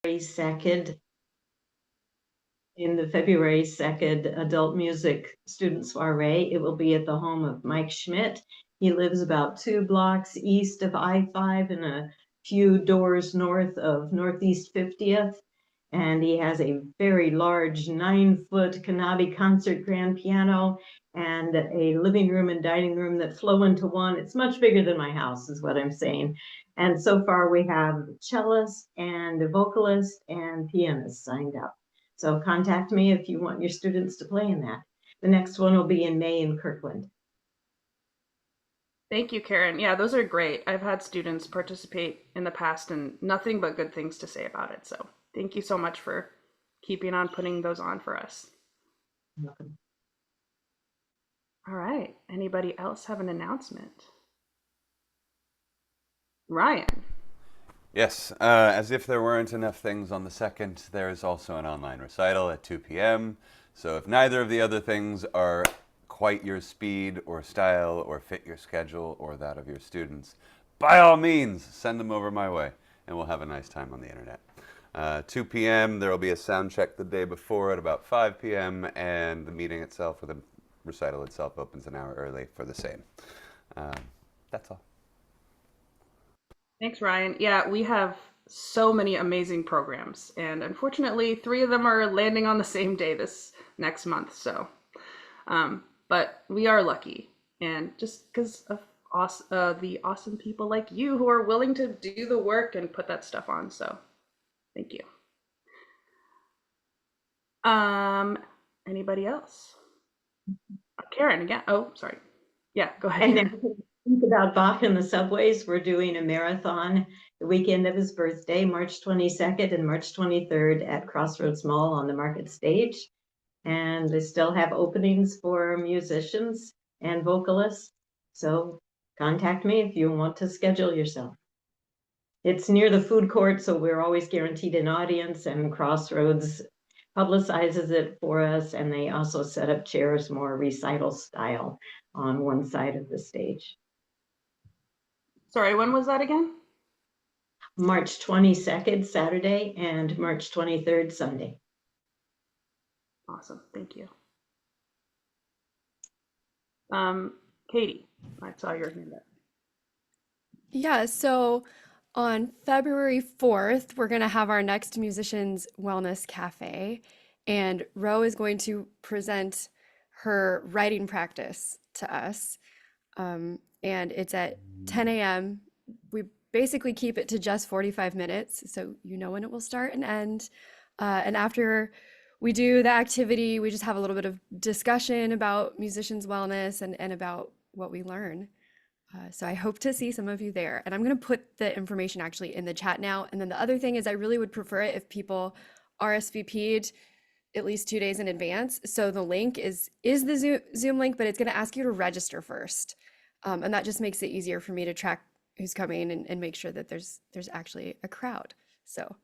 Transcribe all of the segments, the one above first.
2nd, in the February 2nd adult music student soiree. It will be at the home of Mike Schmidt. He lives about 2 blocks east of I-5 and a few doors north of Northeast 50th. And he has a very large 9-foot Kanabi concert grand piano and a living room and dining room that flow into one. It's much bigger than my house, is what I'm saying. And so far we have cellist and a vocalist and pianist signed up. So contact me if you want your students to play in that. The next one will be in May in Kirkland. Thank you, Karen. Yeah, those are great. I've had students participate in the past and nothing but good things to say about it. So thank you so much for keeping on putting those on for us. You're welcome. All right. Anybody else have an announcement? Ryan. Yes, as if there weren't enough things on the 2nd, there is also an online recital at 2 p.m. So if neither of the other things are quite your speed or style or fit your schedule or that of your students, by all means, send them over my way and we'll have a nice time on the internet. 2 p.m. there will be a sound check the day before at about 5 p.m. and the meeting itself, or the recital itself, opens an hour early for the same. That's all. Thanks, Ryan. Yeah, we have so many amazing programs, and unfortunately, 3 of them are landing on the same day this next month. So, but we are lucky, and just because of the awesome people like you who are willing to do the work and put that stuff on. So, thank you. Anybody else? Karen again. Oh, sorry. Yeah, go ahead. And think about Bach in the subways. We're doing a marathon the weekend of his birthday, March 22nd and March 23rd at Crossroads Mall on the Market Stage. And they still have openings for musicians and vocalists. So contact me if you want to schedule yourself. It's near the food court, so we're always guaranteed an audience, and Crossroads publicizes it for us, and they also set up chairs more recital style on one side of the stage. Sorry, when was that again? March 22nd, Saturday, and March 23rd, Sunday. Awesome, thank you. Katie, I saw your hand up. Yeah, so on February 4th, we're going to have our next Musicians Wellness Cafe, and Ro is going to present her writing practice to us. And it's at 10 a.m. We basically keep it to just 45 minutes, so you know when it will start and end. And after we do the activity, we just have a little bit of discussion about musicians' wellness and about what we learn. So I hope to see some of you there. And I'm going to put the information actually in the chat now. And then the other thing is I really would prefer it if people RSVP'd at least 2 days in advance. So the link is the Zoom link, but it's going to ask you to register first. And that just makes it easier for me to track who's coming and make sure that there's actually a crowd. So,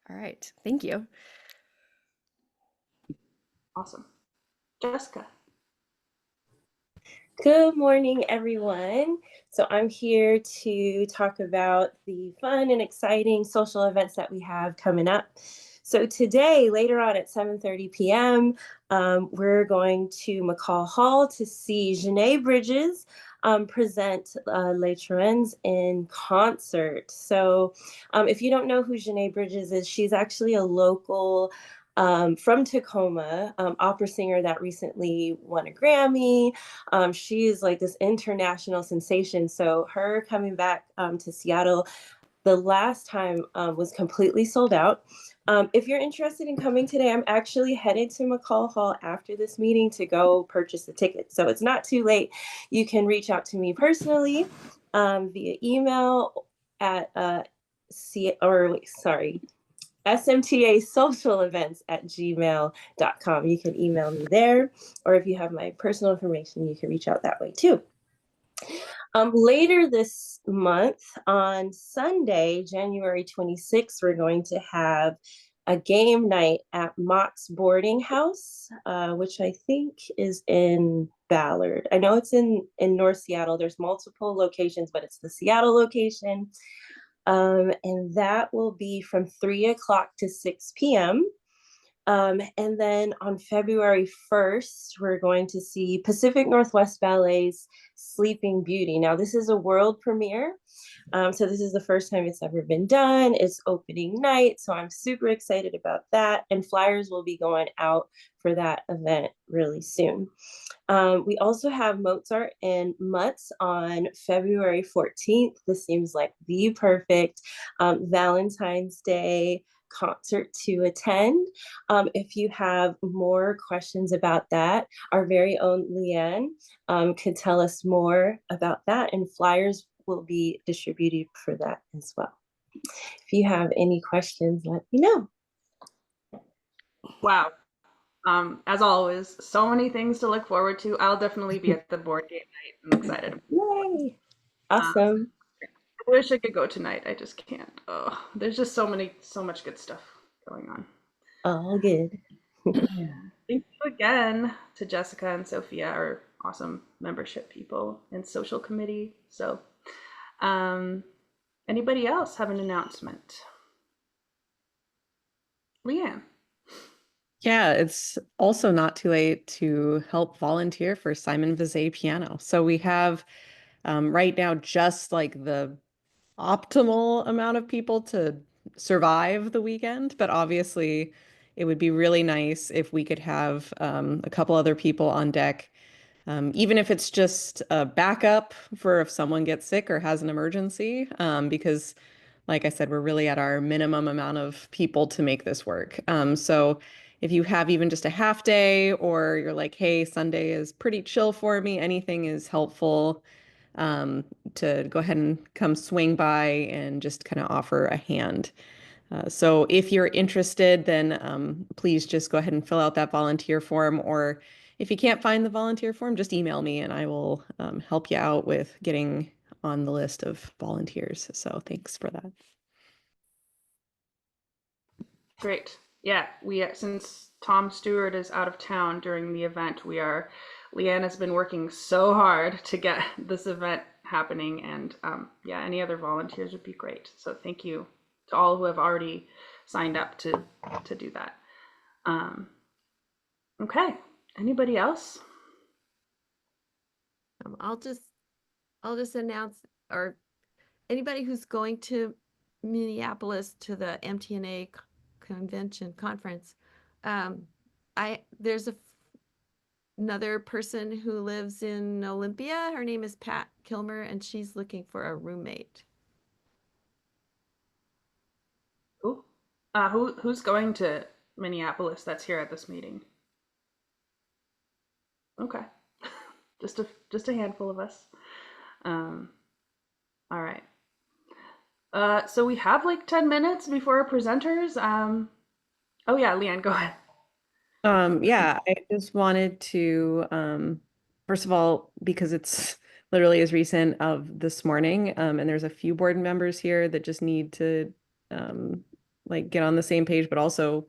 all right. Thank you. Awesome. Jessica. Good morning, everyone. So I'm here to talk about the fun and exciting social events that we have coming up. So today, later on at 7:30 p.m., we're going to McCall Hall to see Janae Bridges present Les Truens in concert. So if you don't know who Janae Bridges is, she's actually a local from Tacoma, opera singer that recently won a Grammy. She is like this international sensation. So her coming back to Seattle the last time was completely sold out. If you're interested in coming today, I'm actually headed to McCall Hall after this meeting to go purchase the ticket. So it's not too late. You can reach out to me personally via email at SMTA social events at gmail.com. You can email me there, or if you have my personal information, you can reach out that way too. Later this month, on Sunday, January 26th, we're going to have a game night at Mott's Boarding House, which I think is in Ballard. I know it's in North Seattle. There's multiple locations, but it's the Seattle location. And that will be from 3 o'clock to 6 p.m. And then on February 1st, we're going to see Pacific Northwest Ballet's Sleeping Beauty. Now, this is a world premiere. So this is the first time it's ever been done. It's opening night, so I'm super excited about that. And flyers will be going out for that event really soon. We also have Mozart and Mutz on February 14th. This seems like the perfect Valentine's Day concert to attend. If you have more questions about that, our very own Leanne could tell us more about that, and flyers will be distributed for that as well. If you have any questions, let me know. Wow. As always, so many things to look forward to. I'll definitely be at the board game night. I'm excited. Yay! Awesome. I wish I could go tonight. I just can't. Oh, there's just so much good stuff going on. All good. Yeah. Thank you again to Jessica and Sophia, our awesome membership people and social committee. So, anybody else have an announcement? Leanne. Yeah, it's also not too late to help volunteer for Simon Vizay piano. So we have right now just like the optimal amount of people to survive the weekend, but obviously it would be really nice if we could have a couple other people on deck, even if it's just a backup for if someone gets sick or has an emergency, because like I said, we're really at our minimum amount of people to make this work. So if you have even just a half day, or you're like, hey, Sunday is pretty chill for me, anything is helpful, to go ahead and come swing by and just kind of offer a hand. So if you're interested, then please just go ahead and fill out that volunteer form, or if you can't find the volunteer form, just email me and I will help you out with getting on the list of volunteers. So thanks for that. Great. Yeah, since Tom Stewart is out of town during the event, Leanne has been working so hard to get this event happening, and yeah, any other volunteers would be great. So thank you to all who have already signed up to do that. Okay. Anybody else? I'll just announce, or anybody who's going to Minneapolis to the MTNA convention conference, there's another person who lives in Olympia. Her name is Pat Kilmer, and she's looking for a roommate. Who? Who's going to Minneapolis that's here at this meeting? Okay. Just a handful of us. All right. So we have like 10 minutes before our presenters. Oh yeah, Leanne, go ahead. Yeah, I just wanted to, first of all, because it's literally as recent of this morning, and there's a few board members here that just need to like get on the same page, but also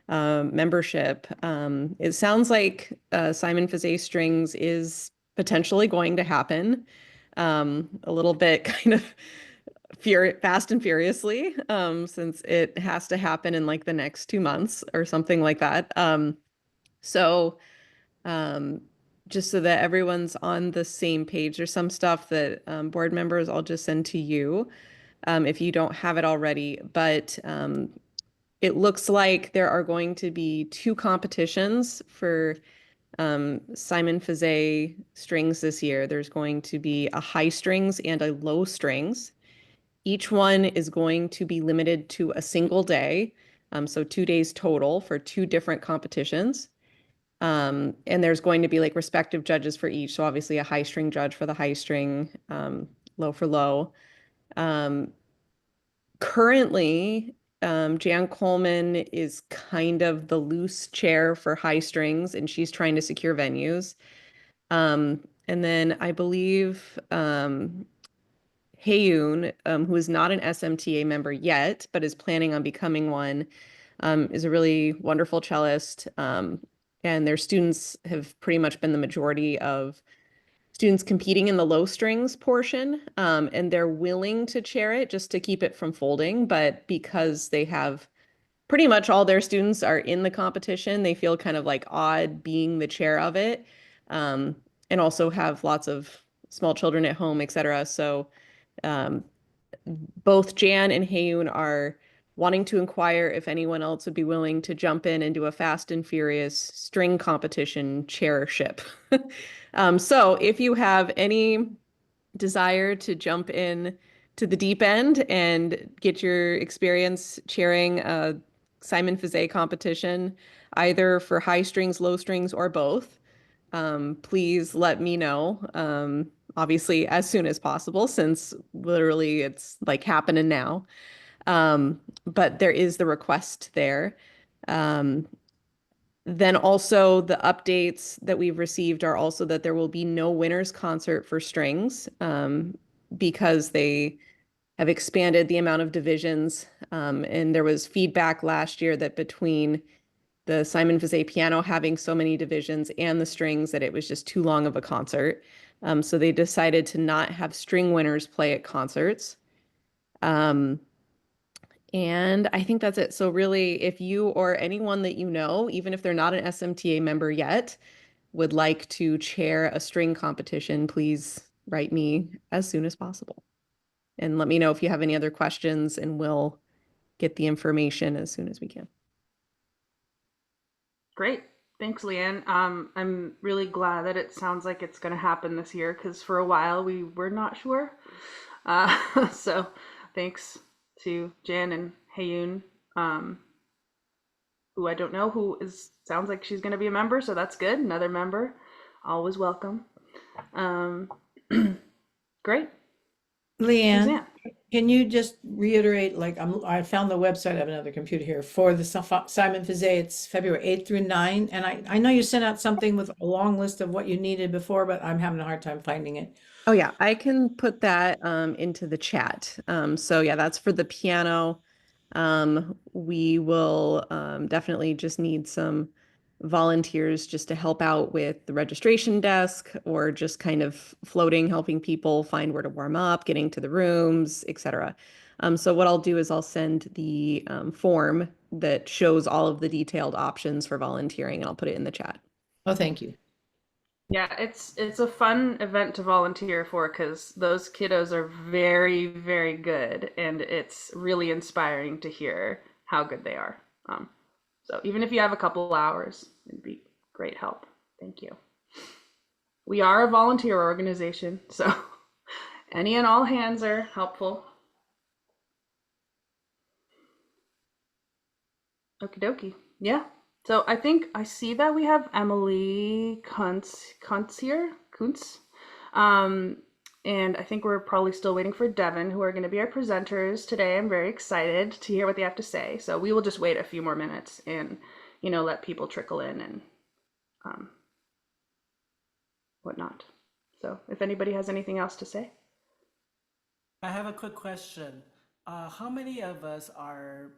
membership. It sounds like Simon Fizay Strings is potentially going to happen, a little bit kind of fast and furiously, since it has to happen in like the next 2 months or something like that. So just so that everyone's on the same page, there's some stuff that board members I'll just send to you if you don't have it already. But it looks like there are going to be 2 competitions for Simon Fizay strings this year. There's going to be a high strings and a low strings. Each one is going to be limited to a single day, so 2 days total for 2 different competitions. And there's going to be like respective judges for each. So obviously a high string judge for the high string, low for low. Currently, Jan Coleman is kind of the loose chair for high strings, and she's trying to secure venues. And then I believe Hayoon, who is not an SMTA member yet, but is planning on becoming one, is a really wonderful cellist. And their students have pretty much been the majority of students competing in the low strings portion, and they're willing to chair it just to keep it from folding. But because they have pretty much all their students are in the competition, they feel kind of like odd being the chair of it, and also have lots of small children at home, etc. So um, both Jan and Hayun are wanting to inquire if anyone else would be willing to jump in and do a fast and furious string competition chairship. So if you have any desire to jump in to the deep end and get your experience chairing a Simon Fizet competition, either for high strings, low strings, or both, please let me know. Obviously, as soon as possible, since literally it's like happening now. But there is the request there. Um, then also the updates that we've received are also that there will be no winners concert for strings, because they have expanded the amount of divisions. And there was feedback last year that between the Simon Fizet piano having so many divisions and the strings that it was just too long of a concert. So they decided to not have string winners play at concerts. And I think that's it. So really, if you or anyone that you know, even if they're not an SMTA member yet, would like to chair a string competition, please write me as soon as possible. And let me know if you have any other questions, and we'll get the information as soon as we can. Great. Thanks, Leanne. I'm really glad that it sounds like it's going to happen this year because for a while we were not sure. So thanks to Jan and Hayun, who I don't know, sounds like she's going to be a member, so that's good. Another member, always welcome. Great. Leanne, Suzanne. can you just reiterate, like, I found the website, I have another computer here, for the Simon Fizet, it's February 8th through 9th, and I know you sent out something with a long list of what you needed before, but I'm having a hard time finding it. Oh yeah, I can put that into the chat. So yeah, that's for the piano. We will definitely just need some volunteers just to help out with the registration desk, or just kind of floating, helping people find where to warm up, getting to the rooms, etc. So what I'll do is I'll send the form that shows all of the detailed options for volunteering, and I'll put it in the chat. Oh, thank you. Yeah, it's a fun event to volunteer for because those kiddos are very, very good, and it's really inspiring to hear how good they are. So even if you have a couple hours, it'd be great help. Thank you. We are a volunteer organization, so any and all hands are helpful. Okie dokie. Yeah. So I think I see that we have Emily Kuntz here. Kuntz. And I think we're probably still waiting for Devin, who are going to be our presenters today. I'm very excited to hear what they have to say. So we will just wait a few more minutes and, let people trickle in and whatnot. So if anybody has anything else to say. I have a quick question. How many of us are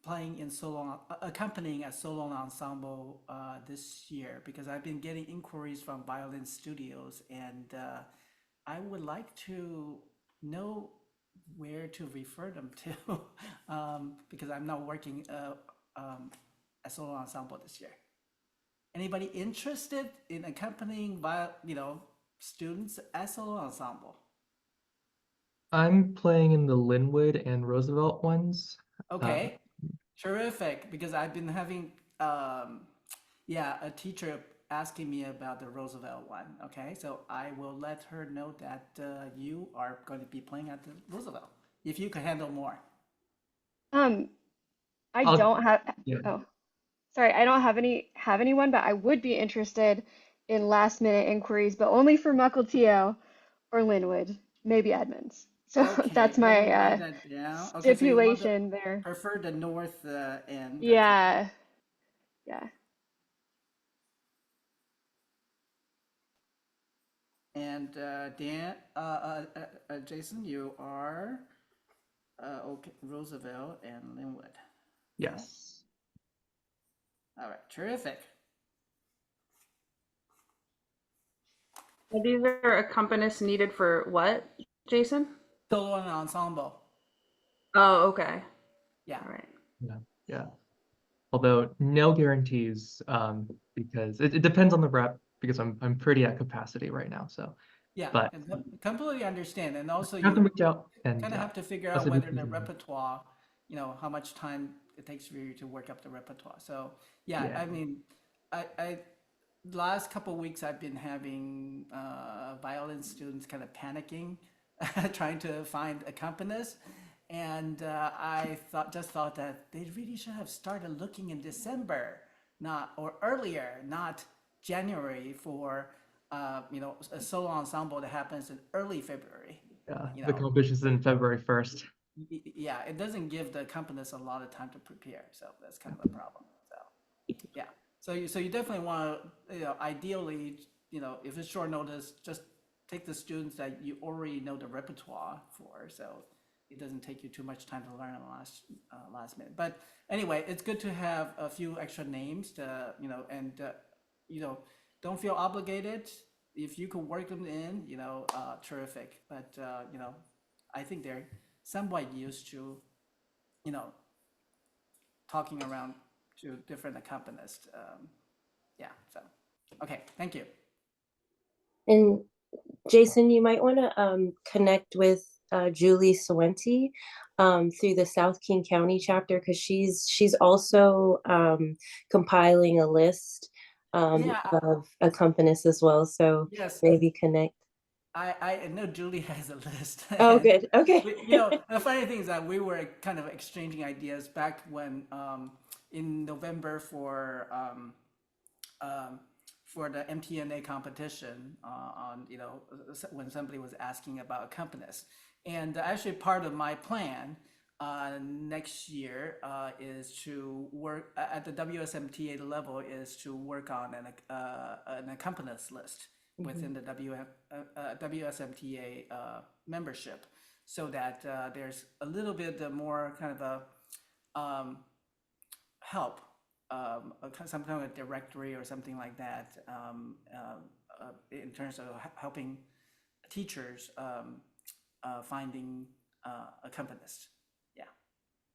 playing in solo, accompanying a solo ensemble this year? Because I've been getting inquiries from violin studios, and I would like to know where to refer them to, because I'm not working a solo ensemble this year. Anybody interested in accompanying students as solo ensemble? I'm playing in the Linwood and Roosevelt ones. Okay, terrific. Because I've been having a teacher asking me about the Roosevelt one. Okay, so I will let her know that you are going to be playing at the Roosevelt. If you can handle more. I I'll- don't have, Yeah. oh, sorry, I don't have anyone, but I would be interested in last minute inquiries, but only for Mukilteo or Linwood, maybe Edmonds. So Okay, that's let me my write that down. Okay, so you want stipulation there. prefer the north end. Yeah, yeah. And Jason, you are okay, Roosevelt and Linwood. Yes. All right, terrific. These are accompanists needed for what, Jason? Solo and ensemble. Oh, okay. Yeah. All right. Yeah, yeah. Although no guarantees, because it depends on the rep, because I'm pretty at capacity right now. So, Yeah, but and completely understand. And also have to you reach out and kind of yeah, have to figure that's out a good whether the thing. repertoire, how much time it takes for you to work up the repertoire. So yeah, Yeah. I mean, I last couple of weeks I've been having violin students kind of panicking, trying to find accompanists, and I thought that they really should have started looking in December, not or earlier, not January for a solo ensemble that happens in early February. Yeah, You the know, competition's in February 1st. yeah, it doesn't give the accompanist a lot of time to prepare, so that's kind of a problem. So yeah, so you definitely want to, ideally, if it's short notice, just take the students that you already know the repertoire for, so it doesn't take you too much time to learn on the last minute. But anyway, it's good to have a few extra names to, and don't feel obligated. If you can work them in, terrific. But I think they're somewhat used to, you know, talking around to different accompanists. Yeah, so, okay, thank you. And Jason, you might want to connect with Julie Sawenti through the South King County chapter, because she's also compiling a list Yeah, of accompanists as well. So yes, maybe connect. I know Julie has a list. Oh, And good. Okay. the funny thing is that we were kind of exchanging ideas back when in November for the MTNA competition on, when somebody was asking about accompanists. And actually part of my plan next year is to work at the WSMTA level, is to work on an accompanist list within the WSMTA membership, so that there's a little bit more kind of a help, some kind of directory or something like that, in terms of helping teachers finding accompanists. Yeah.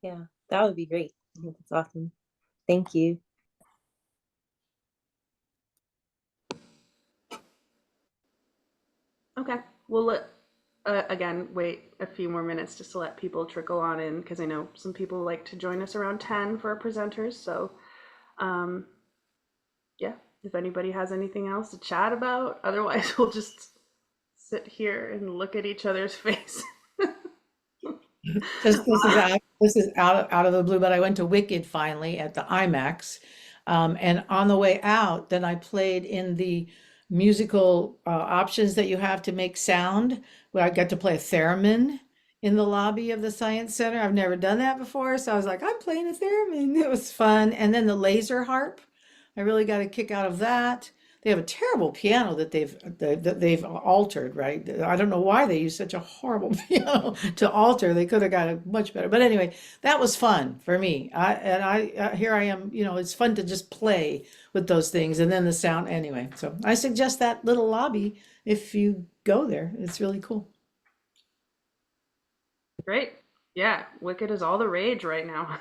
Yeah, that would be great. I think that's awesome. Thank you. Okay. We'll again wait a few more minutes just to let people trickle on in, because I know some people like to join us around 10 for our presenters. So, um, yeah, if anybody has anything else to chat about, otherwise we'll just sit here and look at each other's face. This is out of the blue, but I went to Wicked finally at the IMAX. And on the way out, then I played in the musical options that you have to make sound, where I got to play a theremin in the lobby of the Science Center. I've never done that before, so I was like, I'm playing a theremin. It was fun. And then the laser harp, I really got a kick out of that. They have a terrible piano that they've altered, right? I don't know why they use such a horrible piano to alter. They could have got it much better. But anyway, that was fun for me. Here I am. It's fun to just play with those things, and then the sound. Anyway, so I suggest that little lobby if you go there. It's really cool. Great. Yeah, Wicked is all the rage right now.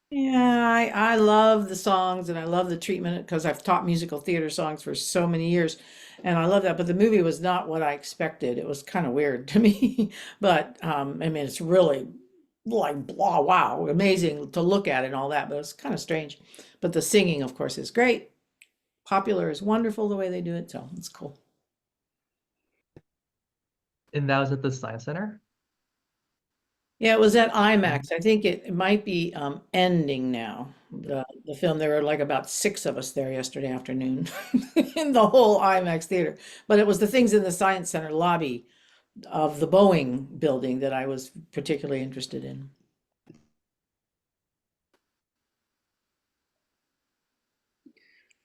Yeah, I love the songs and I love the treatment because I've taught musical theater songs for so many years, and I love that. But the movie was not what I expected. It was kind of weird to me, but I mean, it's really like blah, wow, amazing to look at and all that, but it's kind of strange. But the singing, of course, is great. Popular is wonderful the way they do it, so it's cool. And that was at the Science Center. Yeah, it was at IMAX. I think it might be ending now. The film, there were like about 6 of us there yesterday afternoon in the whole IMAX theater. But it was the things in the Science Center lobby of the Boeing building that I was particularly interested in.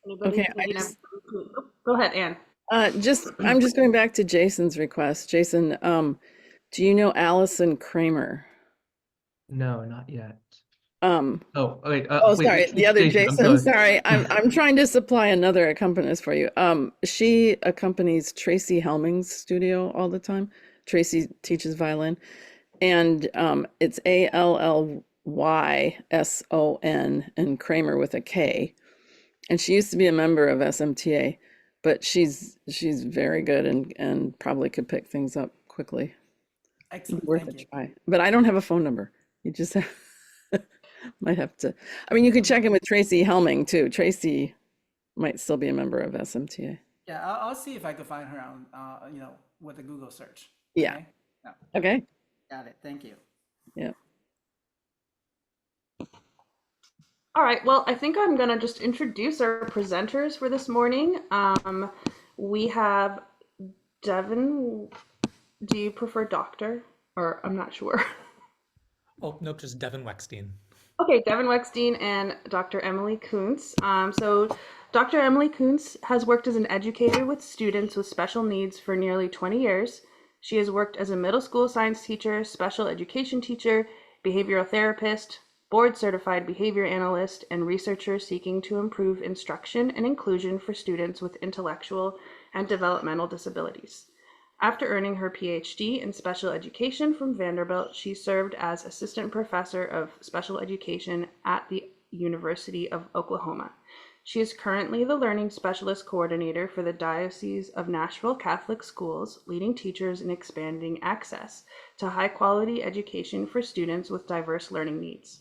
Anybody Okay, I thinking of? just Go ahead, Anne. I'm just going back to Jason's request. Jason, do you know Allison Kramer? No, not yet. Oh, wait, Sorry, the other Jason, I'm Jason. sorry. Sorry, I'm trying to supply another accompanist for you. She accompanies Tracy Helming's studio all the time. Tracy teaches violin, and it's Alllyson and Kramer with a K. And she used to be a member of SMTA, but she's very good and probably could pick things up quickly. Excellent, Worth thank a you. try. But I don't have a phone number. You just have, might have to. I mean, you could check in with Tracy Helming too. Tracy might still be a member of SMTA. Yeah, I'll see if I can find her on, with a Google search. Yeah. Okay? Yeah, Okay. got it. Thank you. Yeah. All right, well, I think I'm gonna just introduce our presenters for this morning. We have Devin. Do you prefer doctor? Or I'm not sure. Oh, nope, just Devin Weckstein. Okay, Devin Weckstein and Dr. Emily Kuntz. So Dr. Emily Kuntz has worked as an educator with students with special needs for nearly 20 years. She has worked as a middle school science teacher, special education teacher, behavioral therapist, board certified behavior analyst, and researcher seeking to improve instruction and inclusion for students with intellectual and developmental disabilities. After earning her PhD in special education from Vanderbilt, she served as assistant professor of special education at the University of Oklahoma. She is currently the learning specialist coordinator for the Diocese of Nashville Catholic Schools, leading teachers in expanding access to high quality education for students with diverse learning needs.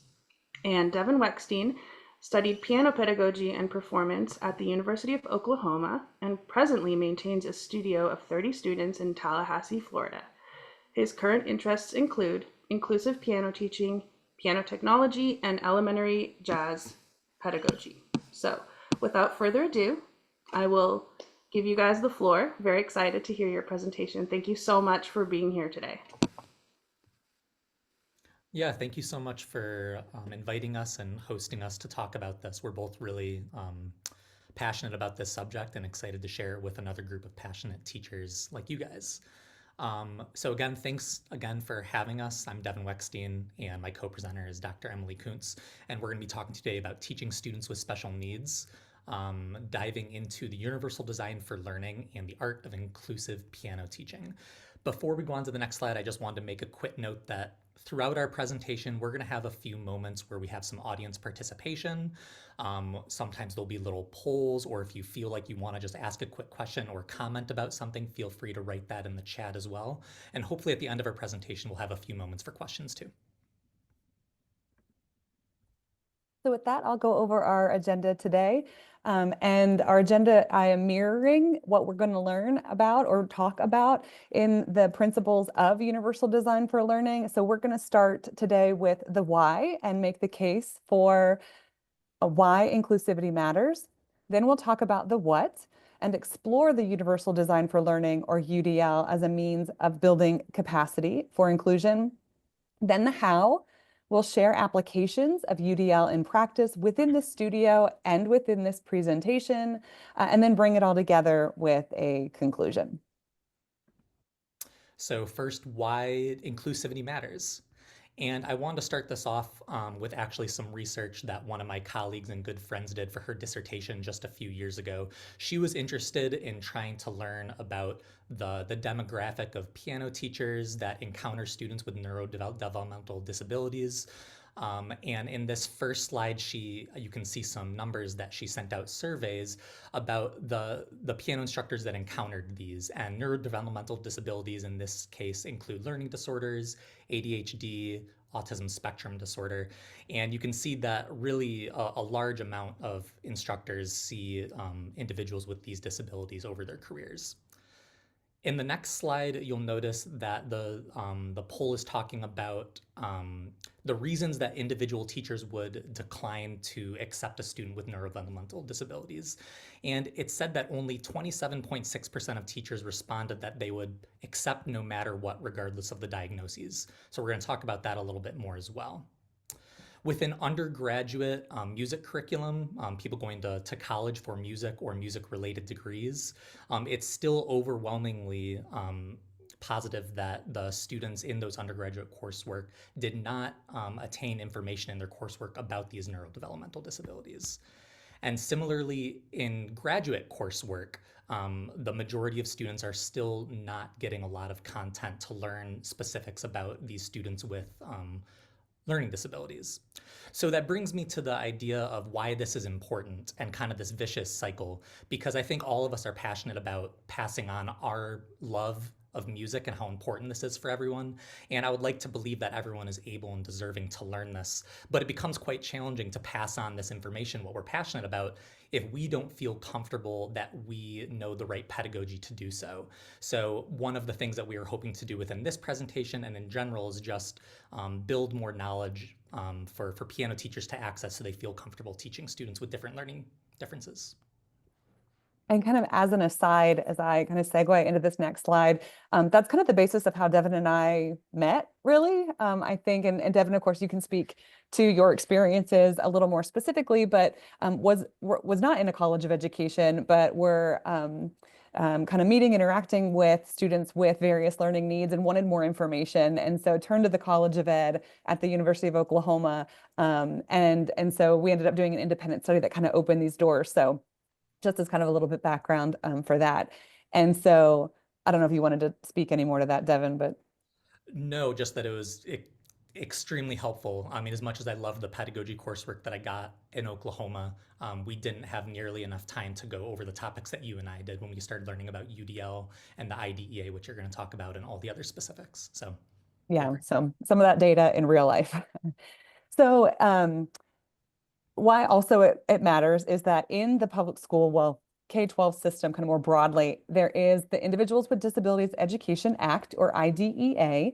And Devin Weckstein studied piano pedagogy and performance at the University of Oklahoma and presently maintains a studio of 30 students in Tallahassee, Florida. His current interests include inclusive piano teaching, piano technology, and elementary jazz pedagogy. So, without further ado, I will give you guys the floor. Very excited to hear your presentation. Thank you so much for being here today. Yeah, thank you so much for inviting us and hosting us to talk about this. We're both really passionate about this subject and excited to share it with another group of passionate teachers like you guys. So again, thanks again for having us. I'm Devin Weckstein, and my co-presenter is Dr. Emily Kuntz, and we're going to be talking today about teaching students with special needs, diving into the universal design for learning and the art of inclusive piano teaching. Before we go on to the next slide, I just wanted to make a quick note that throughout our presentation, we're going to have a few moments where we have some audience participation. Sometimes there'll be little polls, or if you feel like you want to just ask a quick question or comment about something, feel free to write that in the chat as well. And hopefully at the end of our presentation, we'll have a few moments for questions too. So with that, I'll go over our agenda today. And our agenda, I am mirroring what we're going to learn about or talk about in the principles of universal design for learning. So we're going to start today with the why and make the case for why inclusivity matters. Then we'll talk about the what and explore the universal design for learning, or UDL, as a means of building capacity for inclusion. Then the how. We'll share applications of UDL in practice within the studio and within this presentation, and then bring it all together with a conclusion. So first, why inclusivity matters. And I wanted to start this off with actually some research that one of my colleagues and good friends did for her dissertation just a few years ago. She was interested in trying to learn about the demographic of piano teachers that encounter students with neurodevelopmental disabilities. And in this first slide, you can see some numbers that she sent out surveys about the piano instructors that encountered these. And neurodevelopmental disabilities in this case include learning disorders, ADHD, autism spectrum disorder. And you can see that really a large amount of instructors see individuals with these disabilities over their careers. In the next slide, you'll notice that the poll is talking about the reasons that individual teachers would decline to accept a student with neurodevelopmental disabilities. And it said that only 27.6% of teachers responded that they would accept no matter what, regardless of the diagnoses. So we're going to talk about that a little bit more as well. Within undergraduate music curriculum, people going to college for music or music-related degrees, it's still overwhelmingly positive that the students in those undergraduate coursework did not attain information in their coursework about these neurodevelopmental disabilities. And similarly, in graduate coursework, the majority of students are still not getting a lot of content to learn specifics about these students with learning disabilities. So that brings me to the idea of why this is important and kind of this vicious cycle, because I think all of us are passionate about passing on our love of music and how important this is for everyone. And I would like to believe that everyone is able and deserving to learn this, but it becomes quite challenging to pass on this information, what we're passionate about, if we don't feel comfortable that we know the right pedagogy to do so. So one of the things that we are hoping to do within this presentation and in general is just build more knowledge for piano teachers to access so they feel comfortable teaching students with different learning differences. And kind of as an aside, as I kind of segue into this next slide, that's kind of the basis of how Devin and I met, really. I think, and Devin, of course, you can speak to your experiences a little more specifically, but was not in a college of education, but were kind of meeting, interacting with students with various learning needs and wanted more information. And so turned to the College of Ed at the University of Oklahoma. And so we ended up doing an independent study that kind of opened these doors. So just as kind of a little bit background for that. And so I don't know if you wanted to speak any more to that, Devin, but. No, just that it was extremely helpful. I mean, as much as I love the pedagogy coursework that I got in Oklahoma, we didn't have nearly enough time to go over the topics that you and I did when we started learning about UDL and the IDEA, which you're going to talk about, and all the other specifics. So Yeah, so some of that data in real life. So why also it matters is that in the public school, well, K-12 system kind of more broadly, there is the Individuals with Disabilities Education Act, or IDEA,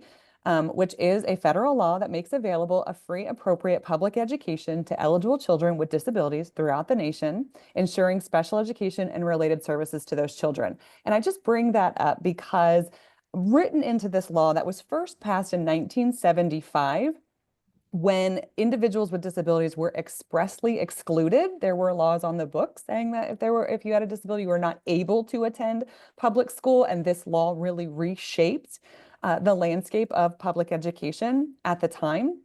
which is a federal law that makes available a free, appropriate public education to eligible children with disabilities throughout the nation, ensuring special education and related services to those children. And I just bring that up because written into this law that was first passed in 1975, when individuals with disabilities were expressly excluded, there were laws on the books saying that if you had a disability, you were not able to attend public school. And this law really reshaped the landscape of public education at the time.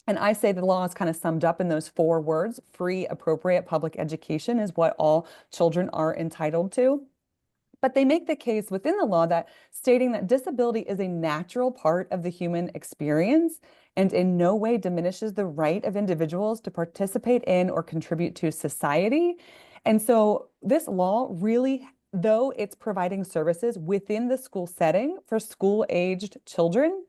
And I say the law is kind of summed up in those 4 words: free, appropriate public education is what all children are entitled to. But they make the case within the law that stating that disability is a natural part of the human experience and in no way diminishes the right of individuals to participate in or contribute to society. And so this law really, though it's providing services within the school setting for school-aged children,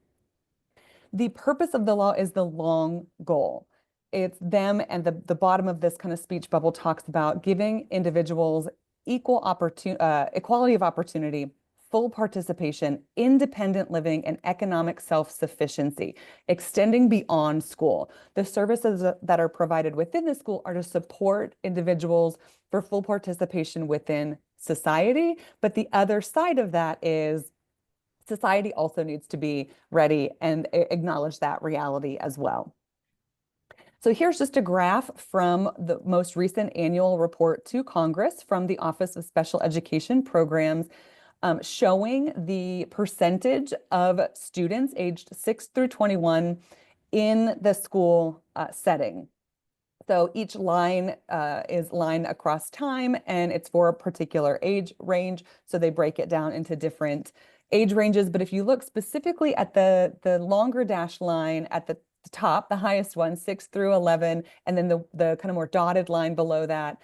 the purpose of the law is the long goal. It's them, and the bottom of this kind of speech bubble talks about giving individuals equality of opportunity, full participation, independent living, and economic self-sufficiency, extending beyond school. The services that are provided within the school are to support individuals for full participation within society. But the other side of that is society also needs to be ready and acknowledge that reality as well. So here's just a graph from the most recent annual report to Congress from the Office of Special Education Programs, showing the percentage of students aged 6 through 21 in the school setting. So each line is line across time, and it's for a particular age range. So they break it down into different age ranges. But if you look specifically at the longer dash line at the top, the highest one, 6 through 11, and then the kind of more dotted line below that,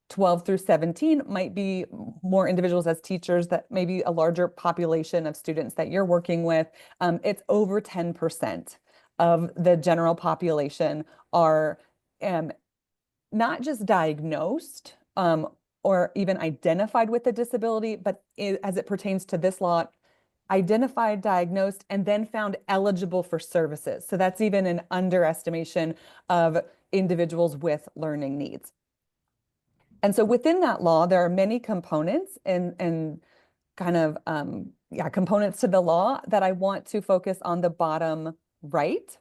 12 through 17 might be more individuals as teachers, that may be a larger population of students that you're working with. It's over 10% of the general population are not just diagnosed or even identified with a disability, but as it pertains to this law, identified, diagnosed, and then found eligible for services. So that's even an underestimation of individuals with learning needs. And so within that law, there are many components and kind of components to the law that I want to focus on. The bottom right,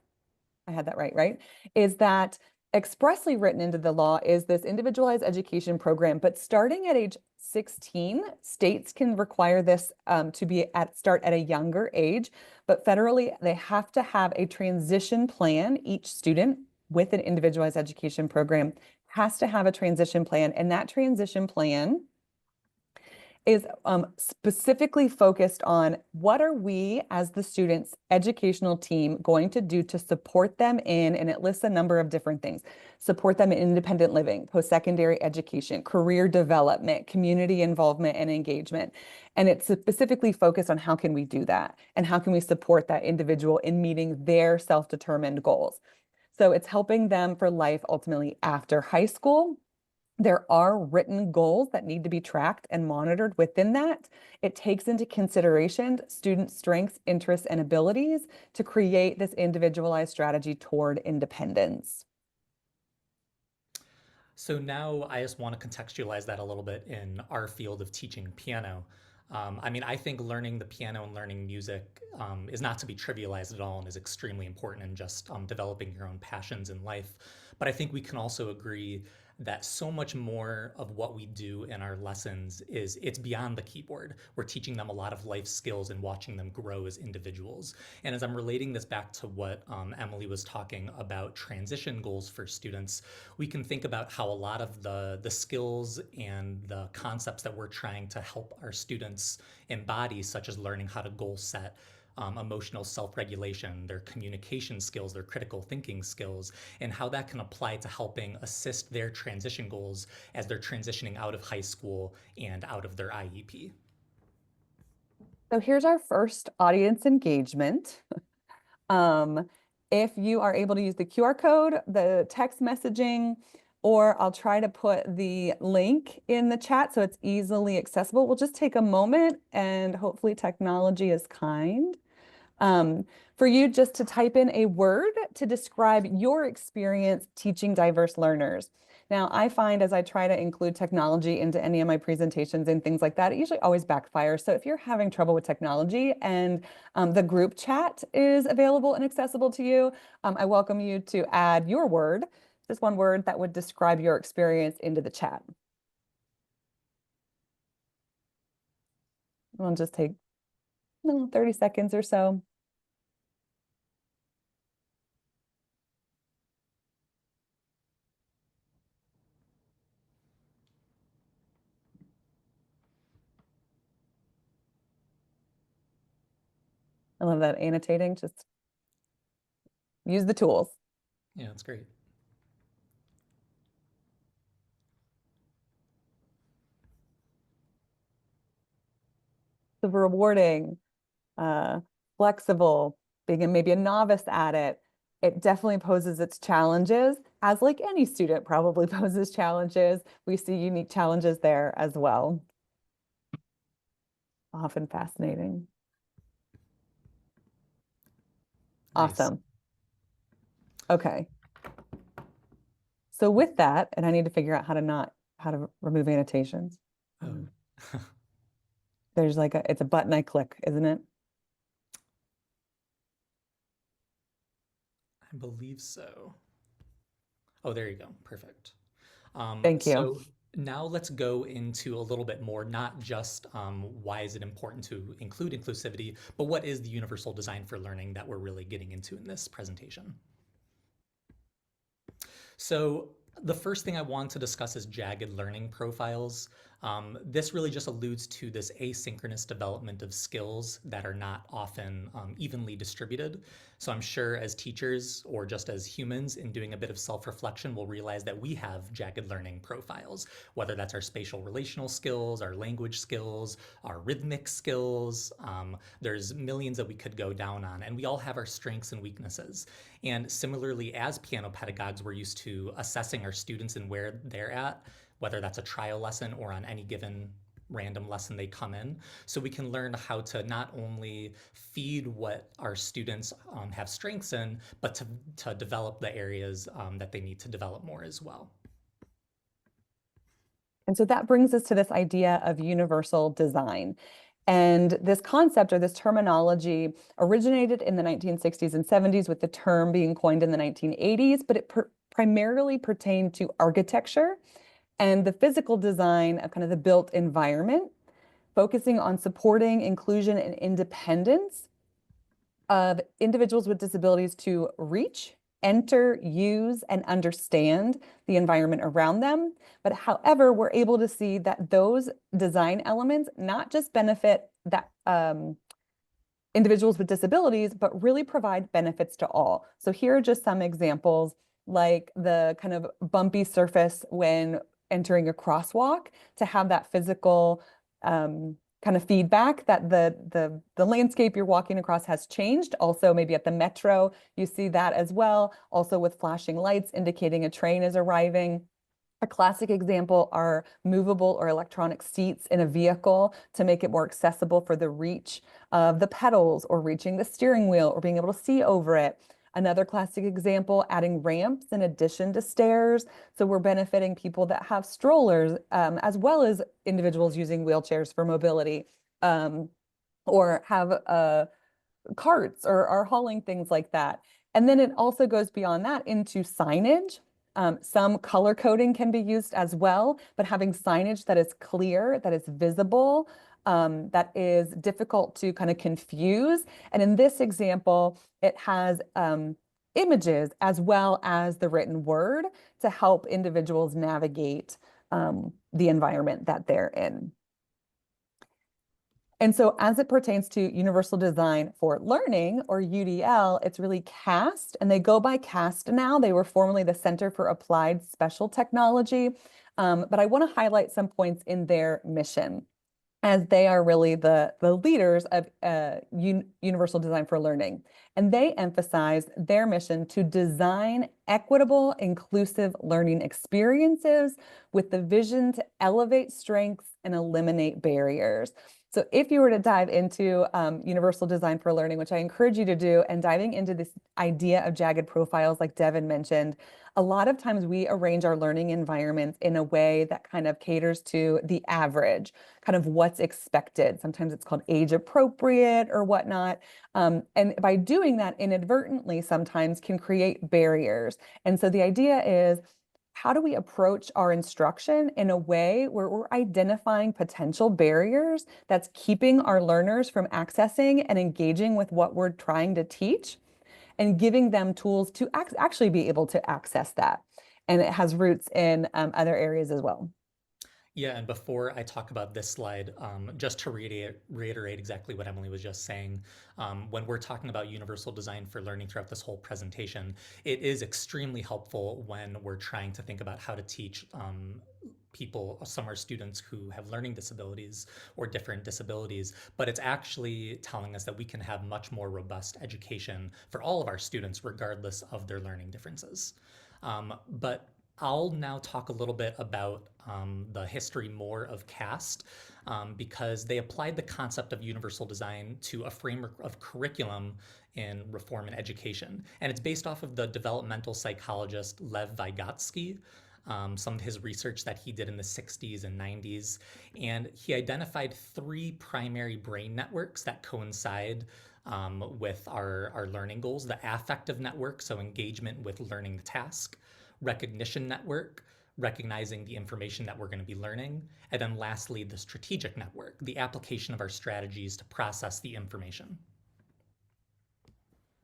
I had that right, is that expressly written into the law is this individualized education program, but starting at age 16. States can require this to start at a younger age, but federally they have to have a transition plan. Each student with an individualized education program has to have a transition plan, and that transition plan is specifically focused on what are we as the students' educational team going to do to support them in, and it lists a number of different things, support them in independent living, post-secondary education, career development, community involvement and engagement. And it's specifically focused on how can we do that and how can we support that individual in meeting their self-determined goals. So it's helping them for life ultimately after high school. There are written goals that need to be tracked and monitored within that. It takes into consideration student strengths, interests, and abilities to create this individualized strategy toward independence. So now I just want to contextualize that a little bit in our field of teaching piano. I mean, I think learning the piano and learning music is not to be trivialized at all and is extremely important in just developing your own passions in life. But I think we can also agree that so much more of what we do in our lessons it's beyond the keyboard. We're teaching them a lot of life skills and watching them grow as individuals. And as I'm relating this back to what Emily was talking about transition goals for students, we can think about how a lot of the skills and the concepts that we're trying to help our students embody, such as learning how to goal set, emotional self-regulation, their communication skills, their critical thinking skills, and how that can apply to helping assist their transition goals as they're transitioning out of high school and out of their IEP. So here's our first audience engagement. If you are able to use the QR code, the text messaging, or I'll try to put the link in the chat so it's easily accessible. We'll just take a moment and hopefully technology is kind. For you just to type in a word to describe your experience teaching diverse learners. Now, I find as I try to include technology into any of my presentations and things like that, it usually always backfires. So if you're having trouble with technology and the group chat is available and accessible to you, I welcome you to add your word, just one word that would describe your experience into the chat. We'll just take 30 seconds or so. I love that annotating, just use the tools. Yeah, that's great. The rewarding, flexible, being maybe a novice at it, it definitely poses its challenges, as like any student probably poses challenges. We see unique challenges there as well. Often fascinating. Nice. Awesome. Okay. So with that, and I need to figure out how to remove annotations. Oh. There's like it's a button I click, isn't it? I believe so. Oh, there you go. Perfect. Thank you. So now let's go into a little bit more, not just why is it important to include inclusivity, but what is the universal design for learning that we're really getting into in this presentation. So the first thing I want to discuss is jagged learning profiles. This really just alludes to this asynchronous development of skills that are not often evenly distributed. So I'm sure as teachers or just as humans in doing a bit of self-reflection, we'll realize that we have jagged learning profiles, whether that's our spatial relational skills, our language skills, our rhythmic skills. There's millions that we could go down on, and we all have our strengths and weaknesses. And similarly, as piano pedagogues, we're used to assessing our students and where they're at, whether that's a trial lesson or on any given random lesson they come in. So we can learn how to not only feed what our students have strengths in, but to develop the areas that they need to develop more as well. And so that brings us to this idea of universal design. And this concept or this terminology originated in the 1960s and 70s with the term being coined in the 1980s, but it primarily pertained to architecture and the physical design of kind of the built environment, focusing on supporting inclusion and independence of individuals with disabilities to reach, enter, use, and understand the environment around them. But however, we're able to see that those design elements not just benefit that individuals with disabilities, but really provide benefits to all. So here are just some examples, like the kind of bumpy surface when entering a crosswalk, to have that physical kind of feedback that the landscape you're walking across has changed. Also, maybe at the metro, you see that as well. Also with flashing lights indicating a train is arriving. A classic example are movable or electronic seats in a vehicle to make it more accessible for the reach of the pedals or reaching the steering wheel or being able to see over it. Another classic example, adding ramps in addition to stairs. So we're benefiting people that have strollers, as well as individuals using wheelchairs for mobility, or have carts or are hauling things like that. And then it also goes beyond that into signage. Some color coding can be used as well, but having signage that is clear, that is visible, that is difficult to kind of confuse. And in this example, it has images as well as the written word to help individuals navigate the environment that they're in. And so as it pertains to Universal Design for Learning, or UDL, it's really CAST, and they go by CAST now. They were formerly the Center for Applied Special Technology, but I want to highlight some points in their mission, as they are really the leaders of Universal Design for Learning. And they emphasize their mission to design equitable, inclusive learning experiences with the vision to elevate strengths and eliminate barriers. So if you were to dive into Universal Design for Learning, which I encourage you to do, and diving into this idea of jagged profiles like Devin mentioned, a lot of times we arrange our learning environments in a way that kind of caters to the average, kind of what's expected. Sometimes it's called age appropriate or whatnot. And by doing that inadvertently, sometimes can create barriers. And so the idea is, how do we approach our instruction in a way where we're identifying potential barriers that's keeping our learners from accessing and engaging with what we're trying to teach, and giving them tools to actually be able to access that? And it has roots in other areas as well. Yeah, and before I talk about this slide, just to reiterate exactly what Emily was just saying, when we're talking about universal design for learning throughout this whole presentation, it is extremely helpful when we're trying to think about how to teach people, some are students who have learning disabilities or different disabilities, but it's actually telling us that we can have much more robust education for all of our students, regardless of their learning differences. But I'll now talk a little bit about the history more of CAST, because they applied the concept of universal design to a framework of curriculum in reform and education. And it's based off of the developmental psychologist Lev Vygotsky, some of his research that he did in the 60s and 90s. And he identified 3 primary brain networks that coincide with our learning goals: the affective network, so engagement with learning the task; recognition network, recognizing the information that we're going to be learning; and then lastly, the strategic network, the application of our strategies to process the information.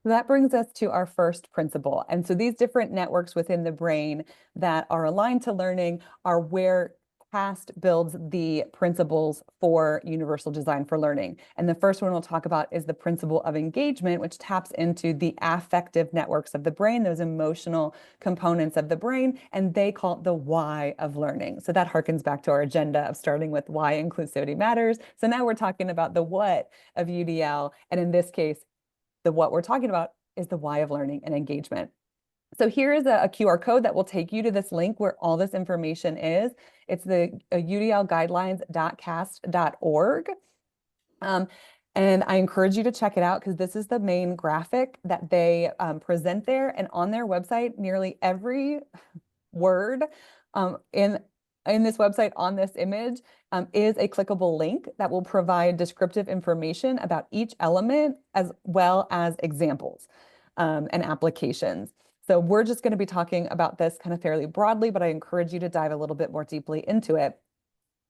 That brings us to our first principle. And so these different networks within the brain that are aligned to learning are where CAST builds the principles for universal design for learning. And the first one we'll talk about is the principle of engagement, which taps into the affective networks of the brain, those emotional components of the brain, and they call it the why of learning. So that harkens back to our agenda of starting with why inclusivity matters. So now we're talking about the what of UDL. And in this case, the what we're talking about is the why of learning and engagement. So here is a QR code that will take you to this link where all this information is. It's the udlguidelines.cast.org. And I encourage you to check it out, because this is the main graphic that they present there. And on their website, nearly every word in this website, on this image, is a clickable link that will provide descriptive information about each element, as well as examples and applications. So we're just going to be talking about this kind of fairly broadly, but I encourage you to dive a little bit more deeply into it.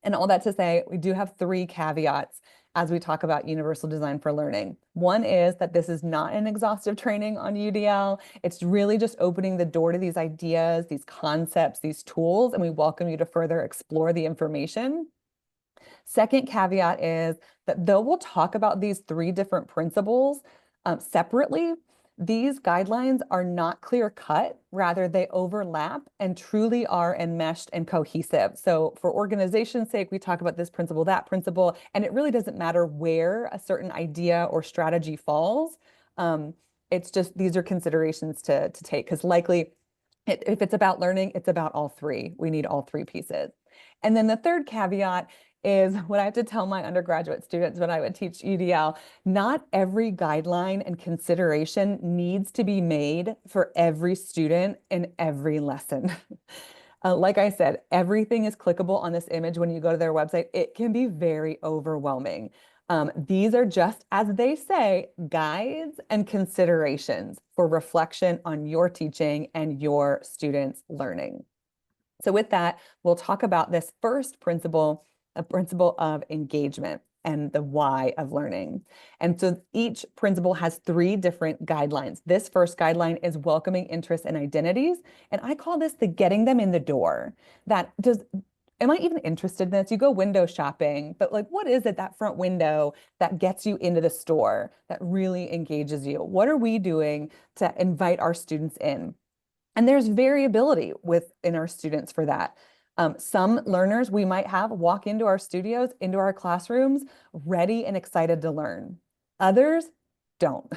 And all that to say, we do have 3 caveats as we talk about universal design for learning. One is that this is not an exhaustive training on UDL. It's really just opening the door to these ideas, these concepts, these tools, and we welcome you to further explore the information. Second caveat is that though we'll talk about these 3 different principles separately, these guidelines are not clear cut. Rather, they overlap and truly are enmeshed and cohesive. So for organization's sake, we talk about this principle, that principle, and it really doesn't matter where a certain idea or strategy falls. It's just, these are considerations to take, because likely if it's about learning, it's about all 3. We need all 3 pieces. And then the third caveat is what I have to tell my undergraduate students when I would teach UDL. Not every guideline and consideration needs to be made for every student in every lesson. Like I said, everything is clickable on this image when you go to their website. It can be very overwhelming. These are just, as they say, guides and considerations for reflection on your teaching and your students' learning. So with that, we'll talk about this first principle, a principle of engagement and the why of learning. And so each principle has 3 different guidelines. This first guideline is welcoming interests and identities. And I call this the getting them in the door. Am I even interested in this? You go window shopping, but like, what is it, that front window that gets you into the store, that really engages you? What are we doing to invite our students in? And there's variability within our students for that. Some learners we might have walk into our studios, into our classrooms, ready and excited to learn. Others don't.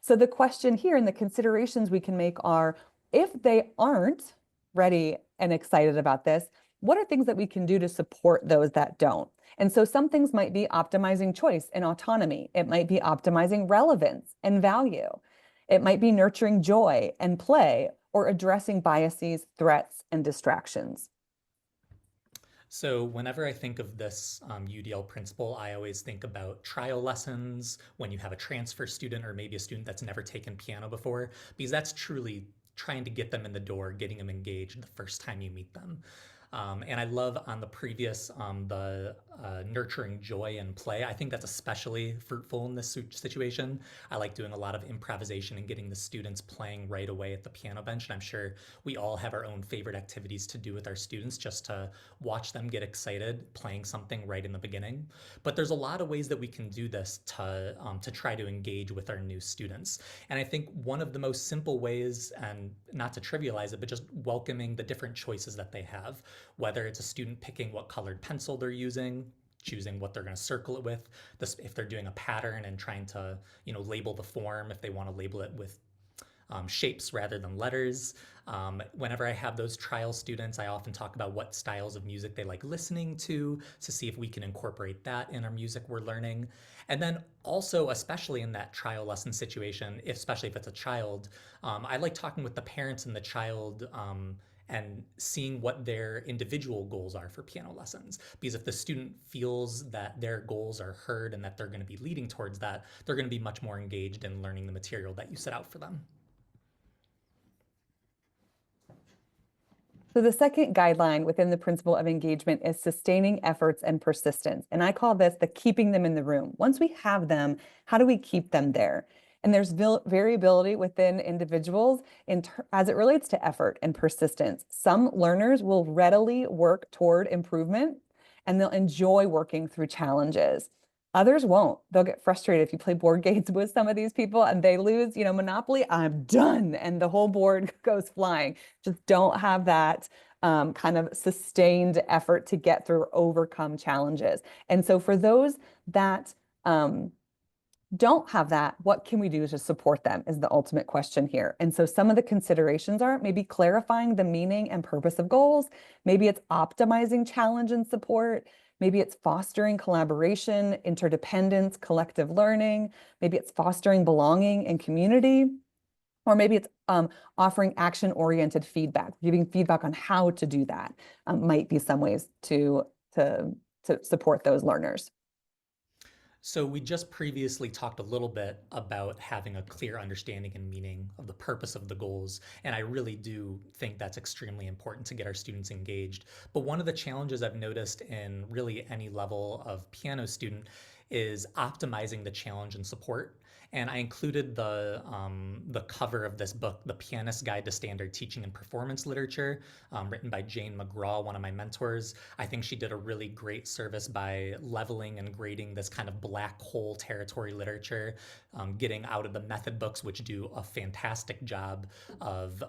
So the question here and the considerations we can make are, if they aren't ready and excited about this, what are things that we can do to support those that don't? And so some things might be optimizing choice and autonomy. It might be optimizing relevance and value. It might be nurturing joy and play, or addressing biases, threats, and distractions. So whenever I think of this UDL principle, I always think about trial lessons when you have a transfer student or maybe a student that's never taken piano before, because that's truly trying to get them in the door, getting them engaged the first time you meet them. And I love on the previous, the nurturing joy and play. I think that's especially fruitful in this situation. I like doing a lot of improvisation and getting the students playing right away at the piano bench. And I'm sure we all have our own favorite activities to do with our students, just to watch them get excited playing something right in the beginning. But there's a lot of ways that we can do this to try to engage with our new students. And I think one of the most simple ways, and not to trivialize it, but just welcoming the different choices that they have. Whether it's a student picking what colored pencil they're using, choosing what they're going to circle it with, if they're doing a pattern and trying to, label the form, if they want to label it with shapes rather than letters. Whenever I have those trial students, I often talk about what styles of music they like listening to see if we can incorporate that in our music we're learning. And then also, especially in that trial lesson situation, especially if it's a child, I like talking with the parents and the child and seeing what their individual goals are for piano lessons. Because if the student feels that their goals are heard and that they're going to be leading towards that, they're going to be much more engaged in learning the material that you set out for them. So the second guideline within the principle of engagement is sustaining efforts and persistence. And I call this the keeping them in the room. Once we have them, how do we keep them there? And there's variability within individuals as it relates to effort and persistence. Some learners will readily work toward improvement and they'll enjoy working through challenges. Others won't. They'll get frustrated if you play board games with some of these people and they lose, Monopoly, I'm done. And the whole board goes flying. Just don't have that kind of sustained effort to get through or overcome challenges. And so for those that don't have that, what can we do to support them is the ultimate question here. And so some of the considerations are maybe clarifying the meaning and purpose of goals. Maybe it's optimizing challenge and support. Maybe it's fostering collaboration, interdependence, collective learning. Maybe it's fostering belonging and community. Or maybe it's offering action-oriented feedback, giving feedback on how to do that might be some ways to support those learners. So we just previously talked a little bit about having a clear understanding and meaning of the purpose of the goals, and I really do think that's extremely important to get our students engaged. But one of the challenges I've noticed in really any level of piano student is optimizing the challenge and support. And I included the cover of this book, The Pianist's Guide to Standard Teaching and Performance Literature, written by Jane McGraw, one of my mentors. I think she did a really great service by leveling and grading this kind of black hole territory literature, getting out of the method books, which do a fantastic job of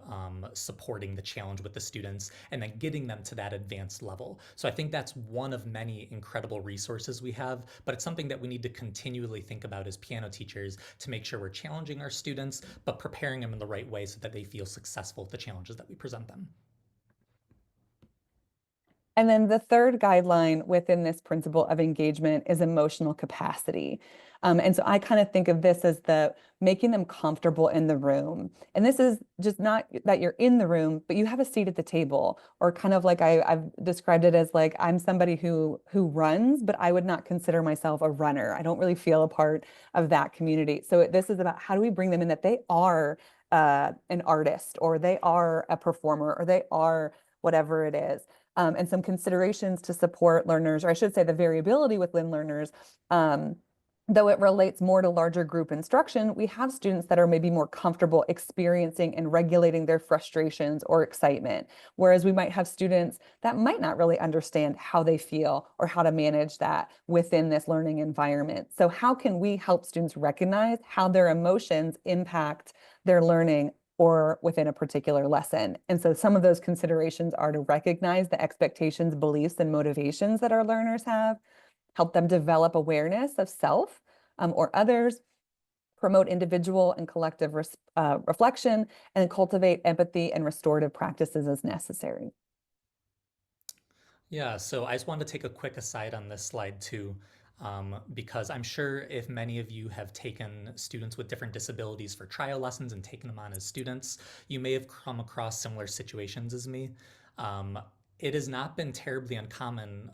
supporting the challenge with the students, and then getting them to that advanced level. So I think that's one of many incredible resources we have, but it's something that we need to continually think about as piano teachers to make sure we're challenging our students, but preparing them in the right way so that they feel successful at the challenges that we present them. And then the third guideline within this principle of engagement is emotional capacity. And so I kind of think of this as the making them comfortable in the room. And this is just not that you're in the room, but you have a seat at the table, or kind of like I've described it as like, I'm somebody who runs, but I would not consider myself a runner. I don't really feel a part of that community. So this is about how do we bring them in that they are an artist, or they are a performer, or they are whatever it is. And some considerations to support learners, or I should say the variability within learners, though it relates more to larger group instruction, we have students that are maybe more comfortable experiencing and regulating their frustrations or excitement, whereas we might have students that might not really understand how they feel or how to manage that within this learning environment. So how can we help students recognize how their emotions impact their learning or within a particular lesson? And so some of those considerations are to recognize the expectations, beliefs, and motivations that our learners have, help them develop awareness of self or others, promote individual and collective reflection, and cultivate empathy and restorative practices as necessary. Yeah, so I just wanted to take a quick aside on this slide too, because I'm sure if many of you have taken students with different disabilities for trial lessons and taken them on as students, you may have come across similar situations as me. It has not been terribly uncommon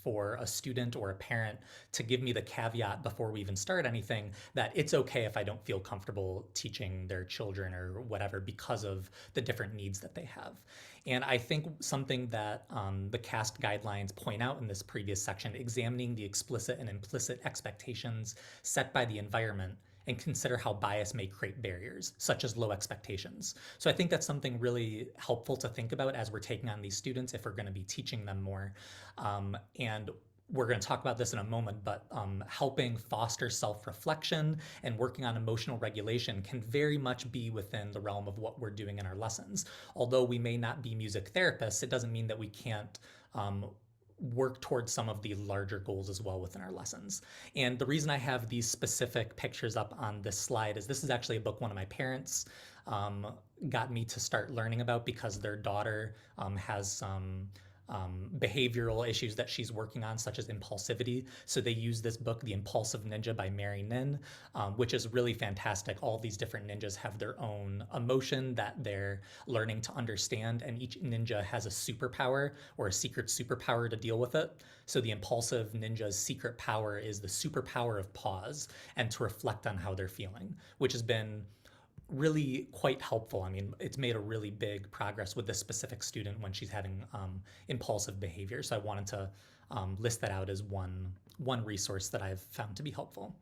for a student or a parent to give me the caveat before we even start anything that it's okay if I don't feel comfortable teaching their children or whatever because of the different needs that they have. And I think something that the CAST guidelines point out in this previous section, examining the explicit and implicit expectations set by the environment, and consider how bias may create barriers, such as low expectations. So I think that's something really helpful to think about as we're taking on these students if we're going to be teaching them more. And we're going to talk about this in a moment, but helping foster self-reflection and working on emotional regulation can very much be within the realm of what we're doing in our lessons. Although we may not be music therapists, it doesn't mean that we can't work towards some of the larger goals as well within our lessons. And the reason I have these specific pictures up on this slide is this is actually a book one of my parents got me to start learning about because their daughter has some behavioral issues that she's working on, such as impulsivity. So they use this book, The Impulsive Ninja by Mary Nin, which is really fantastic. All these different ninjas have their own emotion that they're learning to understand, and each ninja has a superpower or a secret superpower to deal with it. So the impulsive ninja's secret power is the superpower of pause and to reflect on how they're feeling, which has been really quite helpful. I mean, it's made a really big progress with this specific student when she's having impulsive behavior. So I wanted to list that out as one resource that I've found to be helpful.